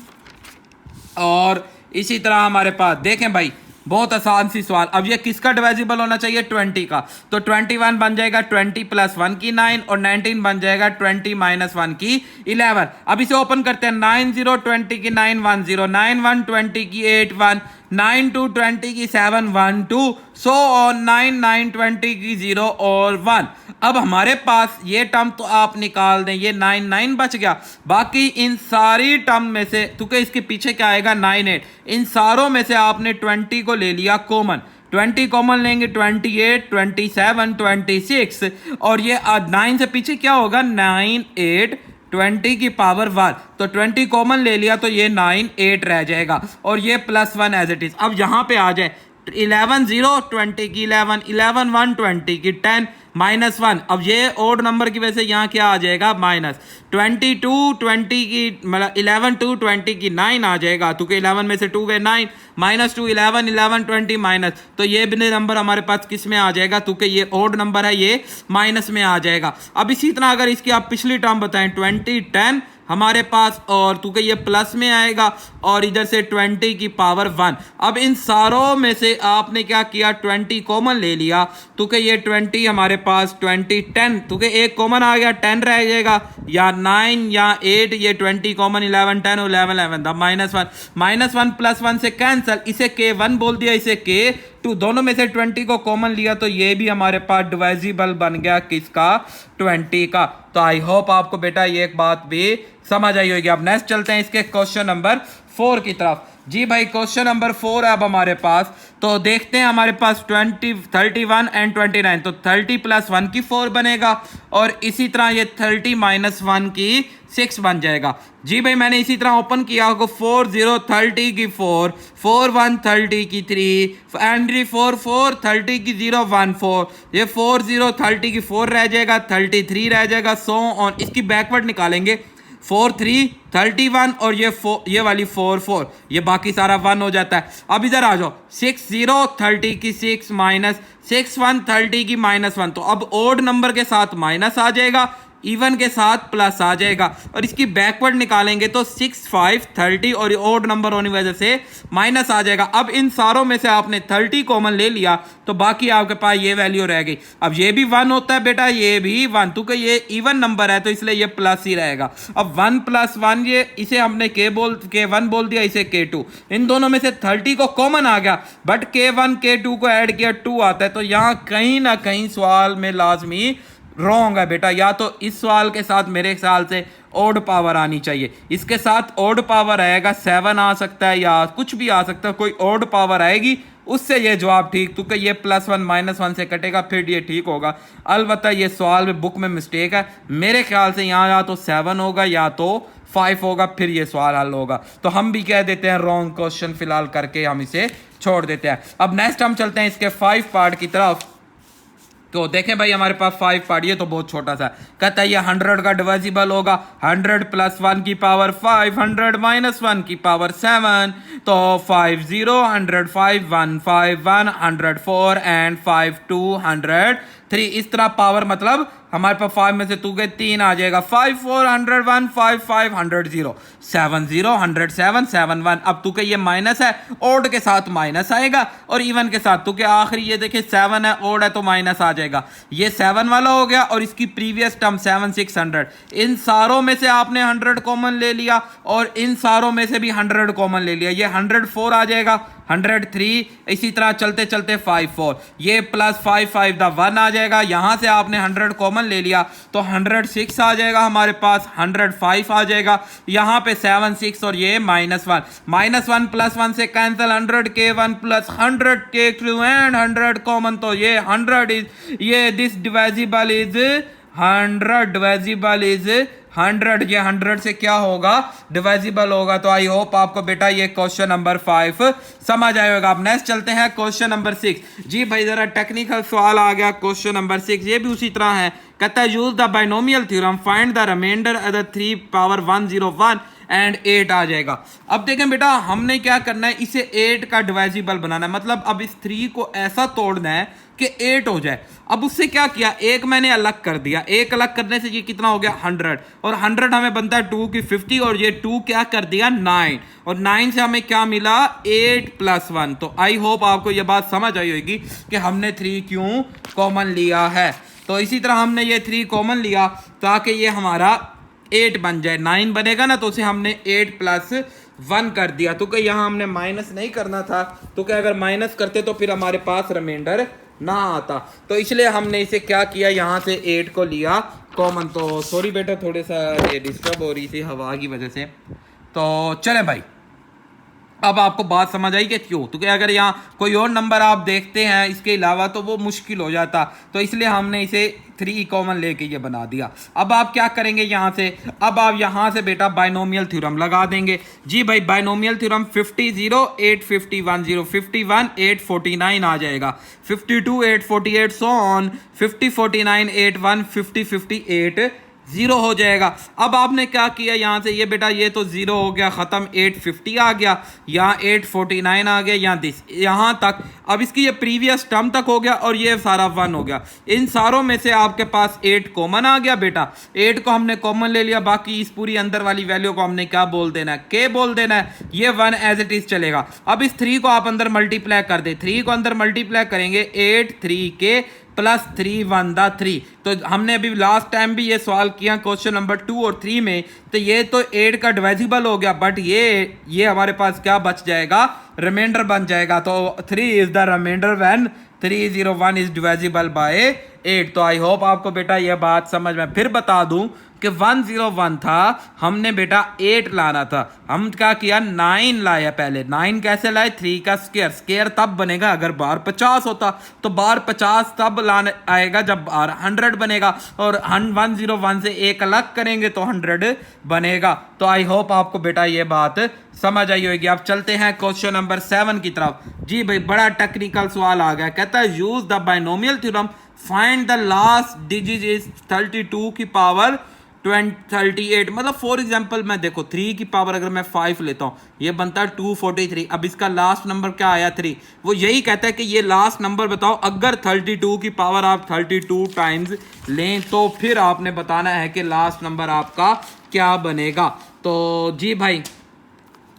और इसी तरह हमारे पास देखें भाई, बहुत आसान सी सवाल। अब ये किसका डिवाइजिबल होना चाहिए? 20 का। तो 21 बन जाएगा 20 प्लस 1 की 9, और 19 बन जाएगा 20 माइनस 1 की 11। अब इसे ओपन करते हैं। 9 0 20 की 9 1 0, 9 1 20 की 8 1, 9 2 20 की 7 1 2, सो ऑन 9 9 20 की 0 और 1। अब हमारे पास ये टर्म तो आप निकाल दें, ये 9 9 बच गया। बाकी इन सारी टर्म में से, क्योंकि इसके पीछे क्या आएगा? 9 8। इन सारों में से आपने 20 को ले लिया कॉमन, 20 कॉमन लेंगे 28 27 26, और ये 9 से पीछे क्या होगा? 9 8 20 की पावर 1, तो 20 कॉमन ले लिया, तो ये 9 8 रह जाएगा, और ये प्लस 1 एज इट इज। अब यहां पे आ जाए, 11 0 20 की 11, 11 1 20 की 10 माइनस 1। अब ये ओड नंबर की वजह से यहाँ क्या आ जाएगा? माइनस 22 20 की, मतलब 11 2 20 की 9 आ जाएगा, तो 11 में से 2 गए 9, माइनस 2 11 11 20 माइनस, तो ये भी नंबर हमारे पास किस में आ जाएगा? तो ये ओड नंबर है, ये माइनस में आ जाएगा। अब इसी तरह अगर इसकी आप पिछली टर्म बताएं, 20 10 हमारे पास, और तो ये प्लस में आएगा, और इधर से 20 की पावर 1। अब इन सारों में से आपने क्या किया? 20 कॉमन ले लिया, तो ये 20 हमारे पास 20 10, तो एक कॉमन आ गया, 10 रह जाएगा, या 9 या 8, ये 20 कॉमन 11 10 11 11, माइनस 1 प्लस 1 से कैंसिल, इसे K1 बोल दिया, इसे K2, दोनों में से 20 को कॉमन लिया, तो ये भी हमारे पास डिवाइजिबल बन गया किसका? 20 का। तो आई होप आपको बेटा ये एक बात भी समझ आई होगी। अब नेक्स्ट चलते हैं इसके क्वेश्चन नंबर 4 की तरफ। जी भाई, क्वेश्चन नंबर 4 है अब हमारे पास। तो देखते हैं हमारे पास 20 31 एंड 29, तो 30 प्लस 1 की 4 बनेगा, और इसी तरह ये 30 माइनस 1 की 6 बन जाएगा। जी भाई, मैंने इसी तरह ओपन किया होगा, 4 0 30 की 4, 4 1 30 की 3, एंड 4 4 30 की 0 1 4, ये 4 0 30 की 4 रह जाएगा, 33 रह जाएगा, सो ऑन। इसकी बैकवर्ड निकालेंगे, 4 3 31 और ये वाली 4 4, ये बाकी सारा 1 हो जाता है। अब इधर आ जाओ, 6 0 30 की 6 माइनस 6 1 30 की -1, तो अब ओड नंबर के साथ माइनस आ जाएगा, इवन के साथ प्लस आ जाएगा, और इसकी बैकवर्ड निकालेंगे तो 6 5 30 और ओड नंबर होने की वजह से माइनस आ जाएगा। अब इन सारों में से आपने 30 कॉमन ले लिया तो बाकी आपके पास ये वैल्यू रह गई। अब ये भी 1 होता है बेटा, ये भी 1, क्योंकि ये इवन नंबर है तो इसलिए ये प्लस ही रहेगा। अब 1 + 1, ये इसे हमने K1 बोल दिया, इसे K2, इन दोनों में से 30 को कॉमन आ गया, बट K1 K2 को ऐड किया 2 आता है, तो यहां कहीं ना कहीं सवाल में लाजमी रॉन्ग है बेटा। या तो इस सवाल के साथ मेरे ख्याल से ओड पावर आनी चाहिए, इसके साथ ओड पावर आएगा, 7 आ सकता है या कुछ भी आ सकता है, कोई ओड पावर आएगी उससे ये जवाब ठीक, क्योंकि ये +1 -1 से कटेगा फिर ये ठीक होगा। अलबत्ता ये सवाल में बुक में मिस्टेक है, मेरे ख्याल से यहाँ या तो 7 होगा या तो 5 होगा, फिर ये सवाल हल होगा। तो हम भी कह देते हैं रॉन्ग क्वेश्चन फिलहाल करके हम इसे छोड़ देते हैं। अब नेक्स्ट हम चलते हैं इसके 5 पार्ट की तरफ। तो देखें भाई हमारे पास 5 पार्ट, ये तो बहुत छोटा सा कहता है ये 100 का डिविजिबल होगा, 100 + 1 की पावर 5, 100 - 1 की पावर 7, तो 5 0 100 5 1 5 1 100 4 एंड 5 203। इस तरह पावर मतलब हमारे पास 5 में से 2 के 3 आ जाएगा, 5 4 100 1 5 5 100 0 7 0 100 7 7 1। अब तू के ये माइनस है, ओड के साथ माइनस आएगा और इवन के साथ, तू के आखिरी ये देखिए 7 है, ओड है तो माइनस आ जाएगा। ये 7 वाला हो गया और इसकी प्रीवियस टर्म 7 600, इन सारों में से आपने 100 कॉमन ले लिया और इन सारों में से भी 100 कॉमन ले लिया, ये 104 आ जाएगा, 103, इसी तरह चलते चलते 5 4, ये +5 5 द 1 आ जाएगा। यहां से आपने 100 कॉमन ले लिया तो 106 आ जाएगा हमारे पास, 105 आ जाएगा, यहां पे 7 6 और ये -1 -1 + 1 से cancel, 100 K1 + 100 K2 and 100 common, तो ये 100 इज ये this divisible is 100 divisible is 100, ये 100 से क्या होगा डिविजिबल होगा। तो आई होप आपको बेटा ये क्वेश्चन नंबर 5 समझ आएगा। अब नेक्स्ट चलते हैं क्वेश्चन नंबर 6। जी भाई जरा टेक्निकल सवाल आ गया क्वेश्चन नंबर 6, ये भी उसी तरह है, कहता है use the binomial theorem find the remainder of the 3 power 101 and 8 आ जाएगा। अब देखें बेटा हमने क्या करना है, इसे 8 का डिविजिबल बनाना है, मतलब अब इस 3 को ऐसा तोड़ना है कि 8 हो जाए। अब उससे क्या किया, एक मैंने अलग कर दिया, एक अलग करने से ये कितना हो गया 100, और 100 हमें बनता है 2 की 50, और ये 2 क्या कर दिया 9, और 9 से हमें क्या मिला 8 + 1। तो आई होप आपको ये बात समझ आई होगी कि हमने 3 क्यों कॉमन लिया है। तो इसी तरह हमने ये 3 कॉमन लिया ताकि ये हमारा 8 बन जाए, 9 बनेगा ना तो उसे हमने 8 + 1 कर दिया। तो क्या यहाँ हमने माइनस नहीं करना था, तो क्या अगर माइनस करते तो फिर हमारे पास रिमाइंडर ना आता, तो इसलिए हमने इसे क्या किया यहाँ से 8 को लिया कॉमन। तो सॉरी बेटा थोड़े सा ये डिस्टर्ब हो रही थी हवा की वजह से। तो चले भाई अब आपको बात समझ आई कि क्यों, तो क्या अगर यहाँ कोई और नंबर आप देखते हैं इसके अलावा तो वो मुश्किल हो जाता, तो इसलिए हमने इसे 3 कॉमन लेके ये बना दिया। अब आप क्या करेंगे यहाँ से, अब आप यहाँ से बेटा बाइनोमियल थ्योरम लगा देंगे। जी भाई बाइनोमियल थ्योरम 50 0 8 51 0 51 8 49 आ जाएगा, 52 8 48 सो ऑन, 50 49 8 1 50 58 0 हो जाएगा। अब आपने क्या किया यहाँ से, ये बेटा ये तो 0 हो गया ख़त्म, 850 आ गया, यहाँ 849 आ गया, यहाँ तक। अब इसकी ये प्रीवियस टर्म तक हो गया और ये सारा 1 हो गया। इन सारों में से आपके पास 8 कॉमन आ गया बेटा, 8 को हमने कॉमन ले लिया, बाकी इस पूरी अंदर वाली वैल्यू को हमने क्या बोल देना है, के बोल देना है, ये 1 एज इट इज चलेगा। अब इस 3 को आप अंदर मल्टीप्लाई कर दे, 3 को अंदर मल्टीप्लाई करेंगे 8 3 के +3 1 द 3। तो हमने अभी लास्ट टाइम भी ये सवाल किया क्वेश्चन नंबर 2 और 3 में, तो ये तो 8 का डिविजिबल हो गया, बट ये हमारे पास क्या बच जाएगा, रिमाइंडर बन जाएगा। तो 3 is the remainder when 301 is divisible by 8। तो आई होप आपको बेटा ये बात समझ में। फिर बता दूं कि 101 था, हमने बेटा 8 लाना था, हम क्या किया 9 लाया पहले। 9 कैसे लाए, 3 का स्क्वायर, स्क्वायर तब बनेगा अगर बार 50 होता, तो बार 50 तब लाने आएगा जब बार 100 बनेगा, और 101 से एक अलग करेंगे तो 100 बनेगा। तो आई होप आपको बेटा ये बात समझ आई होगी। अब चलते हैं क्वेश्चन नंबर 7 की तरफ। जी भाई बड़ा टेक्निकल सवाल आ गया, कहता है use the binomial theorem find the last digit is 32 की पावर 38, मतलब फॉर एग्जांपल मैं देखो 3 की पावर अगर मैं 5 लेता हूँ ये बनता है 243। अब इसका लास्ट नंबर क्या आया 3, वो यही कहता है कि ये लास्ट नंबर बताओ। अगर 32 की पावर आप 32 टाइम्स लें तो फिर आपने बताना है कि लास्ट नंबर आपका क्या बनेगा। तो जी भाई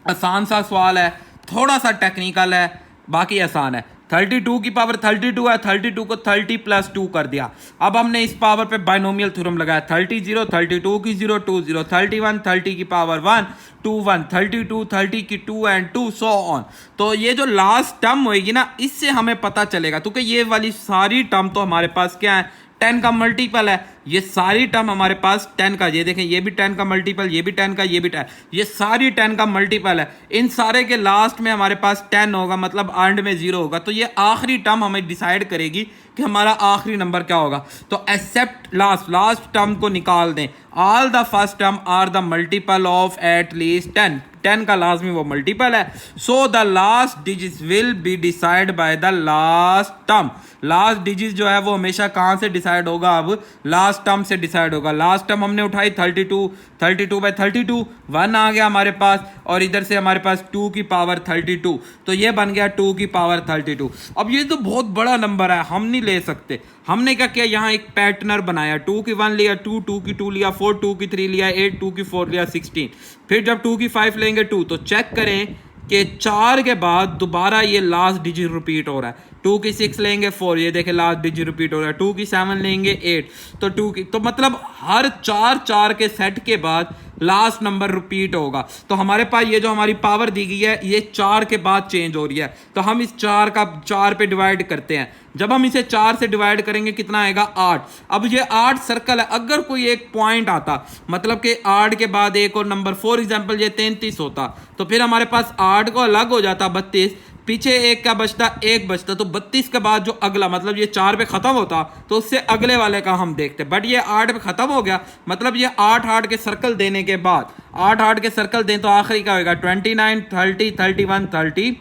आसान सा सवाल है, थोड़ा सा टेक्निकल है, बाकी आसान है। 32 की पावर 32 है, 32 को 30 प्लस 2 कर दिया। अब हमने इस पावर पे बाइनोमियल थ्योरम लगाया, 30 0, 32 की 0 2 0, 31 30 की पावर 1 2 1, 32 30 की 2 एंड 2 सो ऑन। तो ये जो लास्ट टर्म होएगी ना इससे हमें पता चलेगा, क्योंकि ये वाली सारी टर्म तो हमारे पास क्या है 10 का मल्टीपल है। ये सारी टर्म हमारे पास 10 का, ये देखें ये भी 10 का मल्टीपल, ये भी 10 का, ये भी 10, ये सारी 10 का मल्टीपल है। इन सारे के लास्ट में हमारे पास 10 होगा, मतलब एंड में 0 होगा। तो ये आखिरी टर्म हमें डिसाइड करेगी कि हमारा आखिरी नंबर क्या होगा। तो एक्सेप्ट लास्ट टर्म को निकाल दें। All the first term are the multiple of at least 10, 10 का लाजमी वो मल्टीपल है। So the last digit will be decide by the last term. Last digit जो है वो हमेशा कहां से डिसाइड होगा, अब लास्ट टर्म से डिसाइड होगा। लास्ट टर्म हमने उठाई 32, 32 बाय 32, 1 आ गया हमारे पास, और इधर से हमारे पास 2 की पावर 32, तो ये बन गया 2 की पावर 32। अब ये तो बहुत बड़ा नंबर है, हम नहीं ले सकते। हमने क्या किया, यहाँ एक पैटर्नर बनाया, 2 की 1 लिया, 2 2 की 2 लिया, 4 2 की 3 लिया, 8 2 की 4 लिया, 16। फिर जब 2 की 5 लेंगे 2, तो चेक करें कि 4 के बाद दोबारा ये लास्ट डिजिट रिपीट हो रहा है। 2 की 6 लेंगे 4, ये देखें लास्ट डिजिट रिपीट हो रहा है। 2 की 7 लेंगे 8, तो 2 की, तो मतलब हर 4 के सेट के बाद लास्ट नंबर रिपीट होगा। तो हमारे पास ये जो हमारी पावर दी गई है ये 4 के बाद चेंज हो रही है, तो हम इस 4 का 4 पे डिवाइड करते हैं। जब हम इसे 4 से डिवाइड करेंगे कितना आएगा 8। अब ये 8 सर्कल है, अगर कोई एक पॉइंट आता, मतलब कि 8 के बाद एक और नंबर, फॉर एग्जांपल ये 33 होता, तो फिर हमारे पास 8 को अलग हो जाता 32, पीछे एक क्या बचता, एक बचता, तो 32 के बाद जो अगला, मतलब ये 4 पे खत्म होता तो उससे अगले वाले का हम देखते, बट ये 8 पे खत्म हो गया। मतलब ये 8 के सर्कल देने के बाद 8 के सर्कल दें तो आखिरी क्या होगा 29 30 31 32।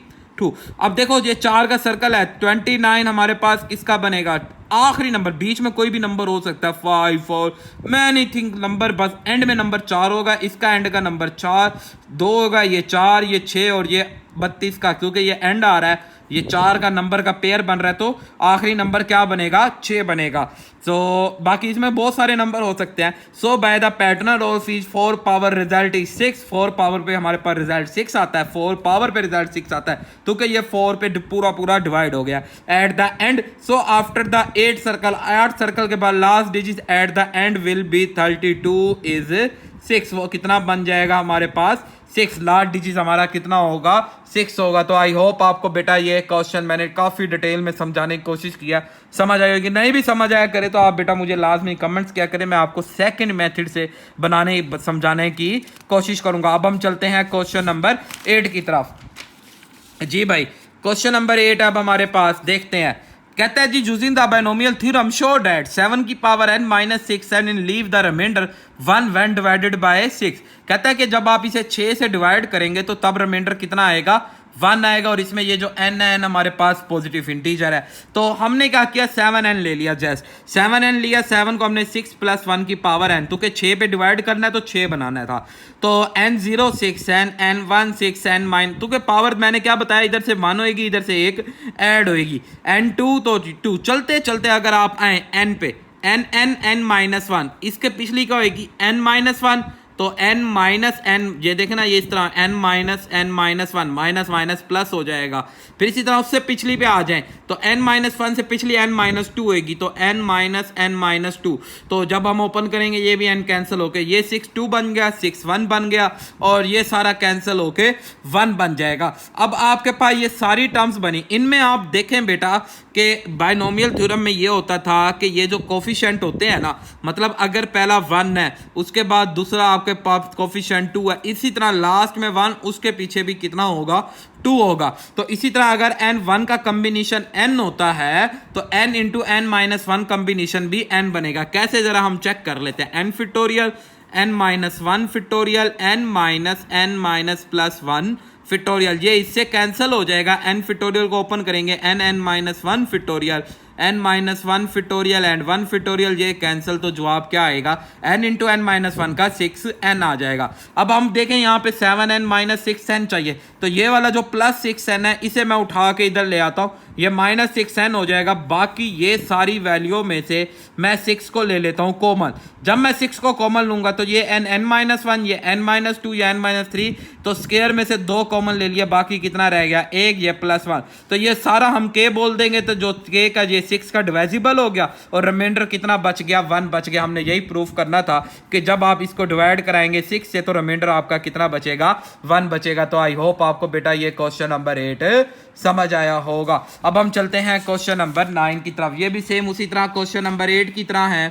अब देखो ये 4 का सर्कल है, 29 हमारे पास किसका बनेगा, आखिरी नंबर, बीच में कोई भी नंबर हो सकता है, 5 4 मैनी थिंग नंबर, बस एंड में नंबर 4 होगा, इसका एंड का नंबर 4, 2 होगा, ये 4, ये 6 और ये 32 का, क्योंकि ये एंड आ रहा है, ये 4 का नंबर का पेयर बन रहा है, तो आखिरी नंबर क्या बनेगा 6 बनेगा। सो बाकी इसमें बहुत सारे नंबर हो सकते हैं। So by the pattern of is 4 power result is 6, 4 power पे हमारे पास रिजल्ट 6 आता है, 4 पावर पे रिजल्ट 6 आता है, तो कि ये 4 पे पूरा डिवाइड हो गया at the end. So after the 8 circle, 8 circle के बाद last digit at the end will be 32 is 6, वो कितना बन जाएगा हमारे पास 6, लास्ट डिजिट हमारा कितना होगा 6 होगा। तो आई होप आपको बेटा ये क्वेश्चन मैंने काफ़ी डिटेल में समझाने की कोशिश किया, समझ आएगी। नहीं भी समझ आया करे तो आप बेटा मुझे लाजमी कमेंट्स क्या करें, मैं आपको सेकंड मेथड से बनाने समझाने की कोशिश करूंगा। अब हम चलते हैं क्वेश्चन नंबर 8 की तरफ। जी भाई क्वेश्चन नंबर 8 अब हमारे पास देखते हैं। कहता है जी using the binomial theorem show that 7 की power n minus 6 and in leave the remainder 1 when divided by 6। कहता है कि जब आप इसे 6 से डिवाइड करेंगे तो तब रिमाइंडर कितना आएगा 1 आएगा, और इसमें ये जो n है n हमारे पास पॉजिटिव इंटीजर है। तो हमने क्या किया 7n ले लिया, जस्ट 7n लिया, 7 को हमने 6 प्लस 1 की पावर n, तो 6 पे डिवाइड करना है तो 6 बनाना था, तो n0 6n, n1 6n mine, तो पावर मैंने क्या बताया इधर से 1 होएगी, इधर से 1 ऐड होएगी, n2 तो 2। चलते चलते अगर आप आए n पे n माइनस 1, इसके पिछली क्या होएगी n माइनस 1, तो n माइनस n, ये देखे ना ये इस तरह n minus one, minus minus plus हो जाएगा। फिर इसी तरह उससे पिछली पे आ जाएं तो n माइनस 1 से पिछली n माइनस 2 होगी, तो n माइनस 2। तो जब हम ओपन करेंगे ये भी n कैंसिल होके ये 6 2 बन गया, 6 1 बन गया, और ये सारा कैंसिल होके 1 बन जाएगा। अब आपके पास ये सारी टर्म्स बनी, इनमें आप देखें बेटा कि बाइनोमियल थ्योरम में ये होता था कि ये जो कोफिशिएंट होते हैं ना, मतलब अगर पहला 1 है उसके बाद दूसरा आपके पास कोफिशिएंट 2 है, इसी तरह लास्ट में 1, उसके पीछे भी कितना होगा 2 होगा। तो इसी तरह अगर n1 का कॉम्बिनेशन n होता है तो n into n minus 1 combination भी n बनेगा। कैसे जरा हम चेक कर लेते हैं, n factorial n minus 1 factorial n minus plus 1 factorial, ये इससे कैंसिल हो जाएगा। n फैक्टोरियल को ओपन करेंगे n minus 1 factorial n-1 factorial and 1 factorial, ये कैंसिल, तो जवाब क्या आएगा n इंटू n-1 का 6n आ जाएगा। अब हम देखें यहाँ पे 7n - 6n चाहिए, तो ये वाला जो प्लस 6n है इसे मैं उठा के इधर ले आता हूँ, ये -6n हो जाएगा। बाकी ये सारी वैल्यू में से मैं 6 को ले लेता हूँ कॉमन। जब मैं 6 को कॉमन लूंगा तो ये n-1, ये n-2, ये n-3, तो स्क्वायर में से 2 कॉमन ले लिया, बाकी कितना रह गया 1, ये +1, तो ये सारा हम k बोल देंगे, तो जो k का ये 6 का डिवाइजिबल हो गया और रिमाइंडर कितना बच गया 1 बच गया। हमने यही प्रूफ करना था कि जब आप इसको डिवाइड कराएंगे 6 से तो रिमाइंडर आपका कितना बचेगा 1 बचेगा। तो आई होप आपको बेटा ये क्वेश्चन नंबर 8 समझ आया होगा। अब हम चलते हैं क्वेश्चन नंबर 9 की तरफ। ये भी सेम उसी तरह क्वेश्चन नंबर 8 की तरह है।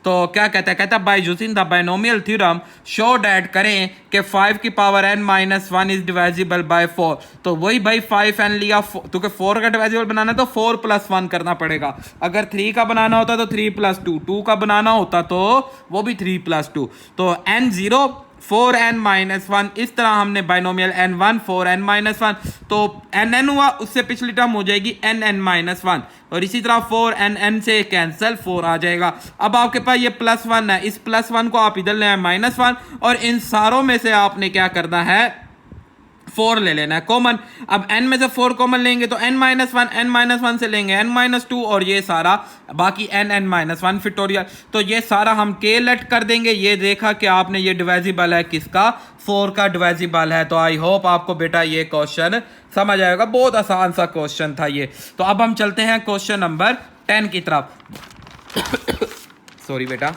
तो क्या कहता है, कहता है by using the binomial theorem show that करें कि 5 की पावर n-1 इज डिवाइजिबल बाय 4। तो वही भाई 5n लिया, क्योंकि 4 का डिवाइजिबल बनाना तो 4 + 1 करना पड़ेगा। अगर 3 का बनाना होता तो 3 + 2, 2 का बनाना होता तो वो भी 3 + 2, तो n0 4n-1, इस तरह हमने बाइनोमियल n1 4n-1, तो nn हुआ, उससे पिछली टर्म हो जाएगी nn-1, और इसी तरह 4nn से कैंसिल 4 आ जाएगा। अब आपके पास ये +1 है, इस +1 को आप इधर ले आए -1, और इन सारों में से आपने क्या करना है 4 ले लेना है कॉमन। अब n में से 4 कॉमन लेंगे तो n-1 से लेंगे n-2, और ये सारा बाकी n-1 फैक्टोरियल, तो ये सारा हम k लेट कर देंगे। ये देखा कि आपने ये डिवाइजिबल है किसका 4 का डिवाइजिबल है। तो आई होप आपको बेटा ये क्वेश्चन समझ आएगा, बहुत आसान सा क्वेश्चन था ये। तो अब हम चलते हैं क्वेश्चन नंबर 10 की तरफ। सॉरी बेटा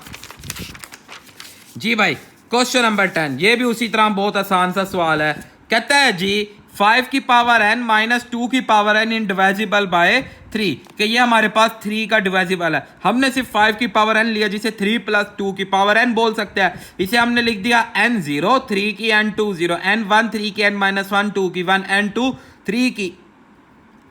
जी भाई, क्वेश्चन नंबर 10 ये भी उसी तरह बहुत आसान सा सवाल है। कहता है जी 5 की पावर n - 2 की पावर n इन डिवाइजिबल बाय 3, कि ये हमारे पास 3 का डिवाइजिबल है। हमने सिर्फ 5 की पावर n लिया, जिसे 3 + 2 की पावर n बोल सकते हैं। इसे हमने लिख दिया n0 3 की n2 0, n1 3 की n-1 2 की 1, n2 3 की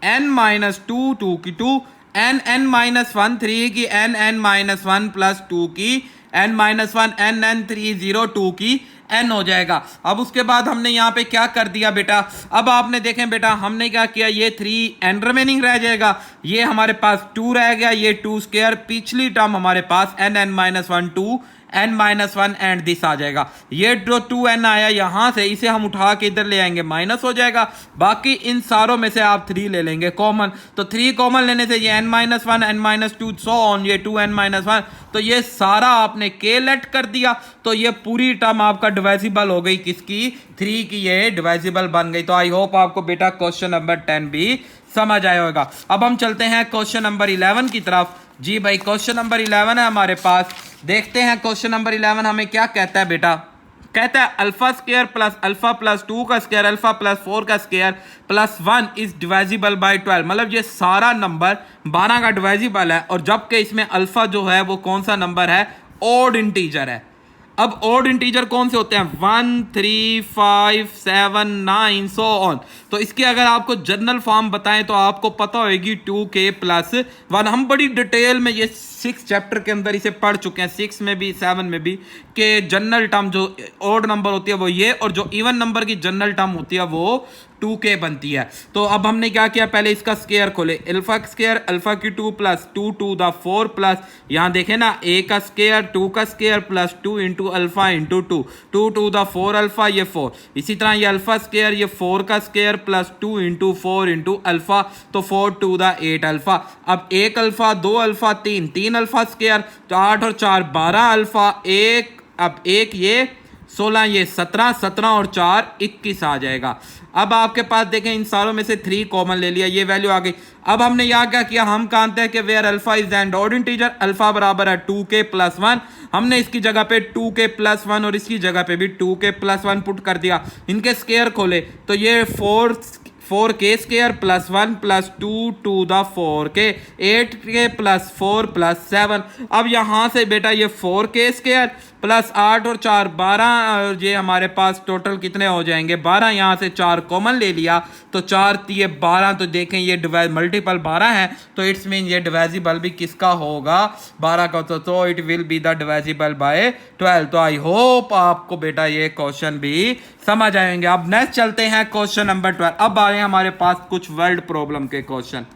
n-2 2 की 2, n-1 3 की n-1 + 2 की n-1, n-3 0 2 की n हो जाएगा। अब उसके बाद हमने यहाँ पे क्या कर दिया बेटा, अब आपने देखें बेटा हमने क्या किया, ये 3n रिमेनिंग रह जाएगा, ये हमारे पास 2 रह गया, ये 2², पिछली टर्म हमारे पास n-1 2 n-1 एंड दिस आ जाएगा। ये जो 2n आया यहां से, इसे हम उठा के इधर ले आएंगे, माइनस हो जाएगा। बाकी इन सारों में से आप 3 ले लेंगे कॉमन, तो 3 कॉमन लेने से ये n-1 n-2 सो ऑन, ये 2n-1, तो ये सारा आपने k लेट कर दिया, तो ये पूरी टर्म आपका डिवाइजिबल हो गई किसकी 3 की, ये डिवाइजिबल बन गई। तो आई होप आपको बेटा क्वेश्चन नंबर 10 भी समझ आया होगा। अब हम चलते हैं क्वेश्चन नंबर 11 की तरफ। जी भाई क्वेश्चन नंबर 11 है हमारे पास, देखते हैं क्वेश्चन नंबर 11 हमें क्या कहता है बेटा। कहता है α² + α + 2 का स्क्वायर α + 4 का स्क्वायर + 1 इज डिवाइजिबल बाय 12, मतलब ये सारा नंबर 12 का डिवाइजिबल है, और जबकि इसमें अल्फा जो है वो कौन सा नंबर है, ऑड इंटीजर है। अब ऑड इंटीजर कौन से होते हैं 1 3 5 7 9 सो ऑन, तो इसके अगर आपको जनरल फॉर्म बताएं तो आपको पता होगी 2k + 1। हम बड़ी डिटेल में ये 6 चैप्टर के अंदर इसे पढ़ चुके हैं, 6 में भी 7 में भी, कि जनरल टर्म जो ऑड नंबर होती है वो ये, और जो इवन नंबर की जनरल टर्म होती है वो 2k बनती है। तो अब हमने क्या किया, पहले इसका स्क्वायर खोले, α² α की 2 + 2 to the 4 प्लस यहाँ देखें ना a का स्क्वायर 2 का स्क्वायर + 2 × α × 2 2 to the 4 अल्फा, ये 4, इसी तरह ये α², ये 4 का स्क्वायर + 2 × 4 × α, तो 4 to the 8 अल्फा। अब 1 अल्फा 2 अल्फा 3 α², तो 8 और 4 12 अल्फा, 1 अब 1 ये 16, ये 17 17 और 4 21 आ जाएगा। अब आपके पास देखें इन सारों में से 3 कॉमन ले लिया, ये वैल्यू आ गई। अब हमने यहाँ क्या किया, हम जानते हैं कि where alpha is an odd integer, alpha बराबर है 2k + 1, हमने इसकी जगह पे 2k + 1 और इसकी जगह पे भी 2k + 1 पुट कर दिया। इनके स्क्वायर खोले तो ये 4k² + 1 + 2 to the 4k, 8k + 4 + 7। अब यहाँ से बेटा ये 4k² + 8 और 4 12, और ये हमारे पास टोटल कितने हो जाएंगे 12, यहाँ से 4 कॉमन ले लिया तो 4 ये 12, तो देखें ये मल्टीपल 12 है, तो इट्स मीन ये डिवाइजिबल भी किसका होगा 12 का, तो it will be the divisible by 12। तो आई होप आपको बेटा ये क्वेश्चन भी समझ आएंगे। अब नेक्स्ट चलते हैं क्वेश्चन नंबर 12। अब आ रहे हैं हमारे पास कुछ वर्ल्ड प्रॉब्लम के क्वेश्चन।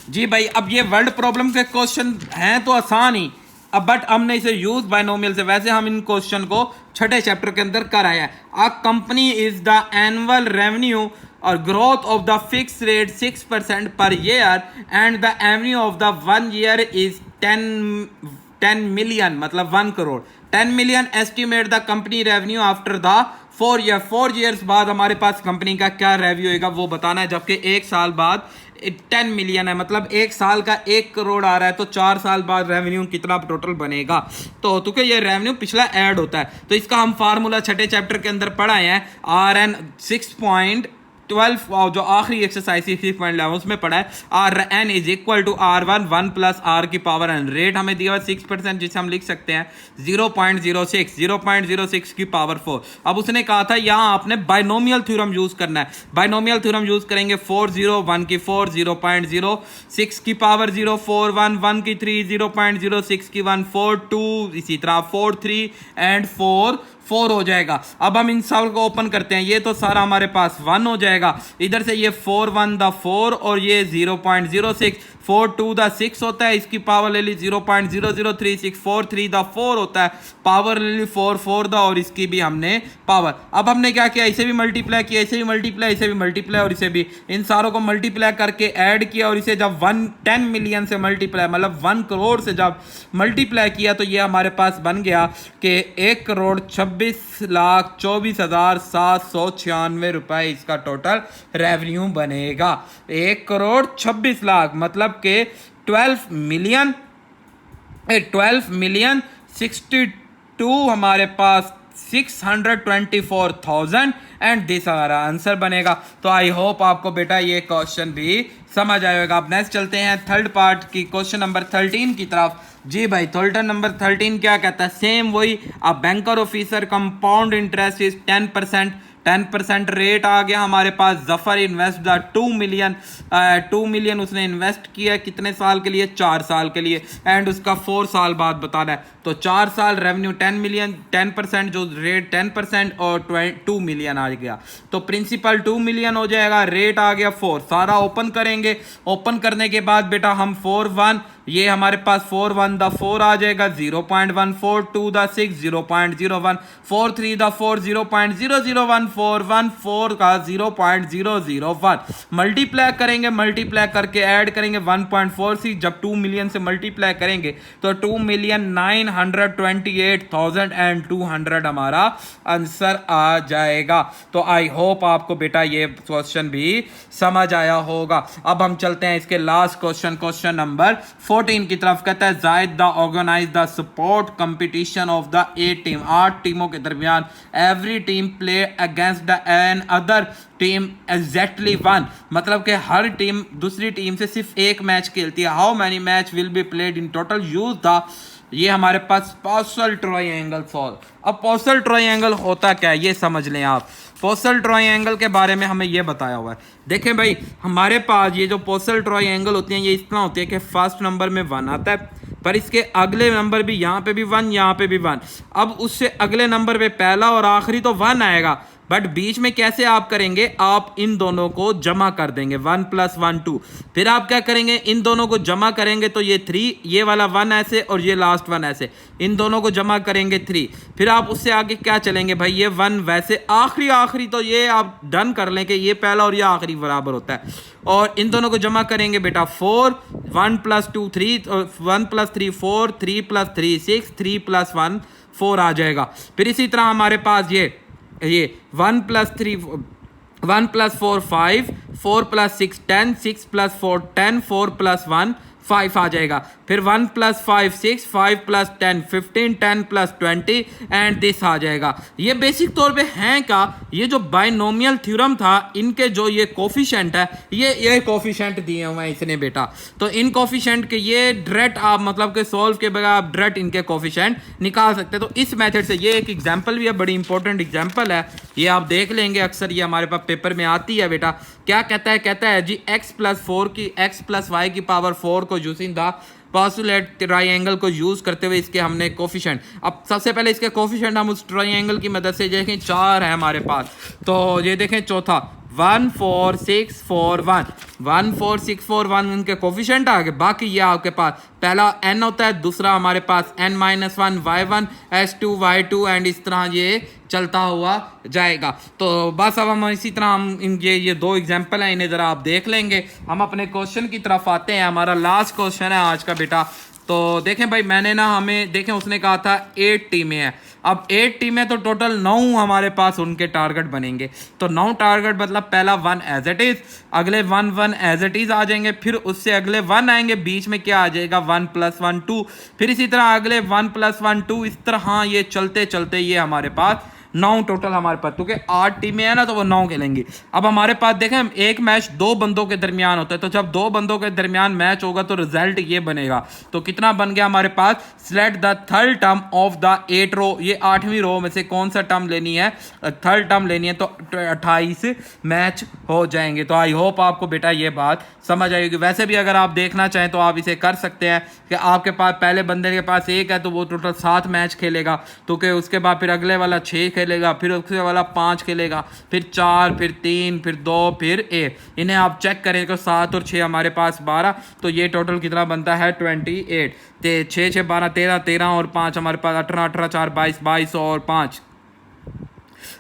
जी भाई, अब ये वर्ड प्रॉब्लम के क्वेश्चन हैं तो आसान ही, अब बट हमने इसे यूज बाइनोमियल से, वैसे हम इन क्वेश्चन को छठे चैप्टर के अंदर कराया है। A company is the annual revenue और growth of the fix rate 6% per year and the avenue of the 1 year is 10 million, मतलब 1 crore. 10 million estimate the company revenue after the 4 years बाद हमारे पास कंपनी का क्या रेवेन्यू होगा वो बताना है, जबकि एक साल बाद 10 मिलियन है, मतलब एक साल का 1 करोड़ आ रहा है, तो 4 साल बाद रेवेन्यू कितना टोटल बनेगा। तो क्योंकि ये रेवेन्यू पिछला ऐड होता है, तो इसका हम फार्मूला छठे चैप्टर के अंदर पढ़ाए हैं। RN 6.12 और जो आखिरी एक्सरसाइज 6.11 उसमें पढ़ा है RN is equal to R1 1 plus R की पावर n। रेट हमें दिया हुआ 6%, जिसे हम लिख सकते हैं 0.06 की पावर 4। अब उसने कहा था यहाँ आपने बाइनोमियल थ्योरम यूज करना है। बाइनोमियल थ्योरम यूज करेंगे 4 0 1 की 4 0.06 की पावर 0 4 1 1 की 3 0.06 की 1 4 2 इसी तरह 4 3 एंड 4 हो जाएगा। अब हम इन सब को ओपन करते हैं, ये तो सारा हमारे पास 1 हो जाएगा, इधर से ये 4 1 द 4 और ये 0.06 4 2 द 6 होता है, इसकी पावर ले ली 0.0036 4 3 द 4 होता है, पावर ले ली 4 4 द और इसकी भी हमने पावर। अब हमने क्या किया, इसे भी मल्टीप्लाई किया, इसे भी मल्टीप्लाई, इसे भी मल्टीप्लाई और इसे भी, इन सारों को मल्टीप्लाई करके ऐड किया और इसे जब 10 मिलियन से मल्टीप्लाई मतलब 1 करोड़ से जब मल्टीप्लाई किया तो ये हमारे पास बन गया कि 1,26,24,796 रुपए इसका टोटल रेवेन्यू बनेगा। 1,26,00,000 मतलब के 12 मिलियन 62 हमारे पास 624,000 एंड दिस हमारा आंसर बनेगा। तो आई होप आपको बेटा ये क्वेश्चन भी समझ आएगा। अब नेक्स्ट चलते हैं थर्ड पार्ट की क्वेश्चन नंबर 13 की तरफ। जी भाई, क्वेश्चन नंबर 13 क्या कहता है, सेम वही, a banker officer compound interest is 10% rate आ गया हमारे पास। जफर इन्वेस्ट द 2 मिलियन उसने इन्वेस्ट किया कितने साल के लिए, 4 साल के लिए, एंड उसका 4 साल बाद बताना है। तो 4 साल रेवेन्यू 10 मिलियन, 10% जो रेट 10% और 2 मिलियन आ गया, तो प्रिंसिपल 2 मिलियन हो जाएगा, रेट आ गया 4। सारा ओपन करेंगे, ओपन करने के बाद बेटा हम 4 1 ये हमारे पास 4 1 द 4 आ जाएगा, 0.14 2 द 6 0.01 4 3 द 4 0.001 4 1 4 का 0.001 मल्टीप्लाई करेंगे, मल्टीप्लाई करके ऐड करेंगे 1.46, जब 2 मिलियन से मल्टीप्लाई करेंगे तो 2,928,200 हमारा आंसर आ जाएगा। तो आई होप आपको बेटा ये क्वेश्चन भी समझ आया होगा। अब हम चलते हैं इसके लास्ट क्वेश्चन नंबर 14 की तरफ। कहता है जायद the organize the sport competition of the 8 team, 8 टीमों के दरमियान, every team play against the another team exactly 1, मतलब कि हर टीम दूसरी टीम से सिर्फ एक मैच खेलती है। How many match will be played in total, use the, ये हमारे पास पॉसल ट्रायंगल सॉल्व। अब पॉसल ट्रायंगल होता क्या है ये समझ लें आप। पॉसल ट्रायंगल के बारे में हमें ये बताया हुआ है। देखें भाई, हमारे पास ये जो पॉसल ट्रायंगल होते हैं ये इस तरह होते हैं कि फर्स्ट नंबर में 1 आता है, पर इसके अगले नंबर भी यहाँ पे भी 1, यहाँ पे भी 1। अब उससे अगले नंबर पे पहला और आखिरी तो 1 आएगा, बट बीच में कैसे आप करेंगे, आप इन दोनों को जमा कर देंगे, 1 + 1 2। फिर आप क्या करेंगे, इन दोनों को जमा करेंगे तो ये 3, ये वाला 1 ऐसे और ये लास्ट 1 ऐसे, इन दोनों को जमा करेंगे 3। फिर आप उससे आगे क्या चलेंगे भाई, ये 1 वैसे, आखिरी तो ये आप डन कर लें कि ये पहला और ये आखिरी बराबर होता है। और इन दोनों को जमा करेंगे बेटा 4, 1 + 2 3, 1 + 3 4, 3 + 3 6, 3 + 1 4 आ जाएगा। फिर इसी तरह हमारे पास ये 1 + 3 1 + 4 5, 4 + 6 10, 6 + 4 10, 4 + 1 5 आ जाएगा। फिर 1 + 5 6, 5 + 10 15, 10 + 20 एंड दिस आ जाएगा। ये बेसिक तौर पे हैं क्या, ये जो बाइनोमियल थ्योरम था इनके जो ये कोफिशिएंट है, ये कोफिशिएंट दिए हुए हैं इसने बेटा। तो इन कोफिशिएंट के ये डायरेक्ट आप मतलब के सॉल्व के बगैर आप डायरेक्ट इनके कोफिशिएंट निकाल सकते हैं। तो इस मेथड से ये एक एग्जाम्पल भी है, बड़ी इंपॉर्टेंट एग्जाम्पल है, ये आप देख लेंगे, अक्सर ये हमारे पास पेपर में आती है बेटा। क्या कहता है जी x + 4 की x + y की पावर 4 को यूजिंग द पॉस्टुलेट ट्रायंगल को यूज करते हुए इसके हमने कोफिशिएंट, अब सबसे पहले इसके कोफिशिएंट हम उस ट्रायंगल की मदद से देखें, 4 है हमारे पास, तो ये देखें चौथा 14641 14641 इनके कोफिशिएंट आ गए। बाकी ये आपके पास पहला n होता है, दूसरा हमारे पास n-1 y1 s2 y2 and इस तरह ये चलता हुआ जाएगा। तो बस अब हम इसी तरह हम ये दो एग्जाम्पल हैं, इन्हें ज़रा आप देख लेंगे। हम अपने क्वेश्चन की तरफ आते हैं। हमारा लास्ट क्वेश्चन है आज का बेटा। तो देखें भाई, मैंने ना हमें देखें उसने कहा था 8 टीमें हैं। अब 8 टीमें तो टोटल 9 हमारे पास उनके टारगेट बनेंगे। तो 9 टारगेट मतलब पहला 1 एज इट इज, अगले 1 एज इट इज आ जाएंगे, फिर उससे अगले 1 आएंगे, बीच में क्या आ जाएगा 1 + 1 2, फिर इसी तरह अगले 1 + 1 2, इस तरह ये चलते चलते ये हमारे पास 9 टोटल हमारे पास, क्योंकि 8 टीमें हैं ना तो वो 9 खेलेंगी। अब हमारे पास देखें एक मैच 2 बंदों के दरमियान होता है, तो जब 2 बंदों के दरमियान मैच होगा तो रिजल्ट ये बनेगा। तो कितना बन गया हमारे पास, select the third term of the 8 row, ये 8वीं रो में से कौन सा टर्म लेनी है, थर्ड टर्म लेनी है, तो 28 मैच हो जाएंगे। तो आई होप आपको बेटा ये बात समझ आएगी। वैसे भी अगर आप देखना चाहें तो आप इसे कर सकते हैं कि आपके पास पहले बंदे के पास 1 है तो वो टोटल 7 मैच खेलेगा, तो कि उसके बाद फिर अगले वाला 6 खेलेगा, फिर उसके वाला 5 खेलेगा, फिर 4, फिर 3, फिर 2, फिर 1। इन्हें आप चेक करें तो 7 और 6 हमारे पास 12, तो ये टोटल कितना बनता है 28। तो 6 6 12 13, 13 और 5 हमारे पास 18, 18 4 22, 22 और 5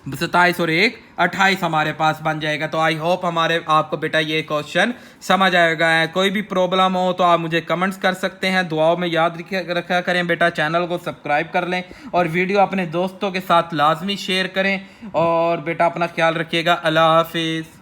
27 और 1 28 हमारे पास बन जाएगा। तो आई होप हमारे आपको बेटा ये क्वेश्चन समझ आएगा। कोई भी प्रॉब्लम हो तो आप मुझे कमेंट्स कर सकते हैं। दुआओं में याद रखा करें बेटा, चैनल को सब्सक्राइब कर लें और वीडियो अपने दोस्तों के साथ लाजमी शेयर करें। और बेटा अपना ख्याल रखिएगा। अल्लाह हाफिज़।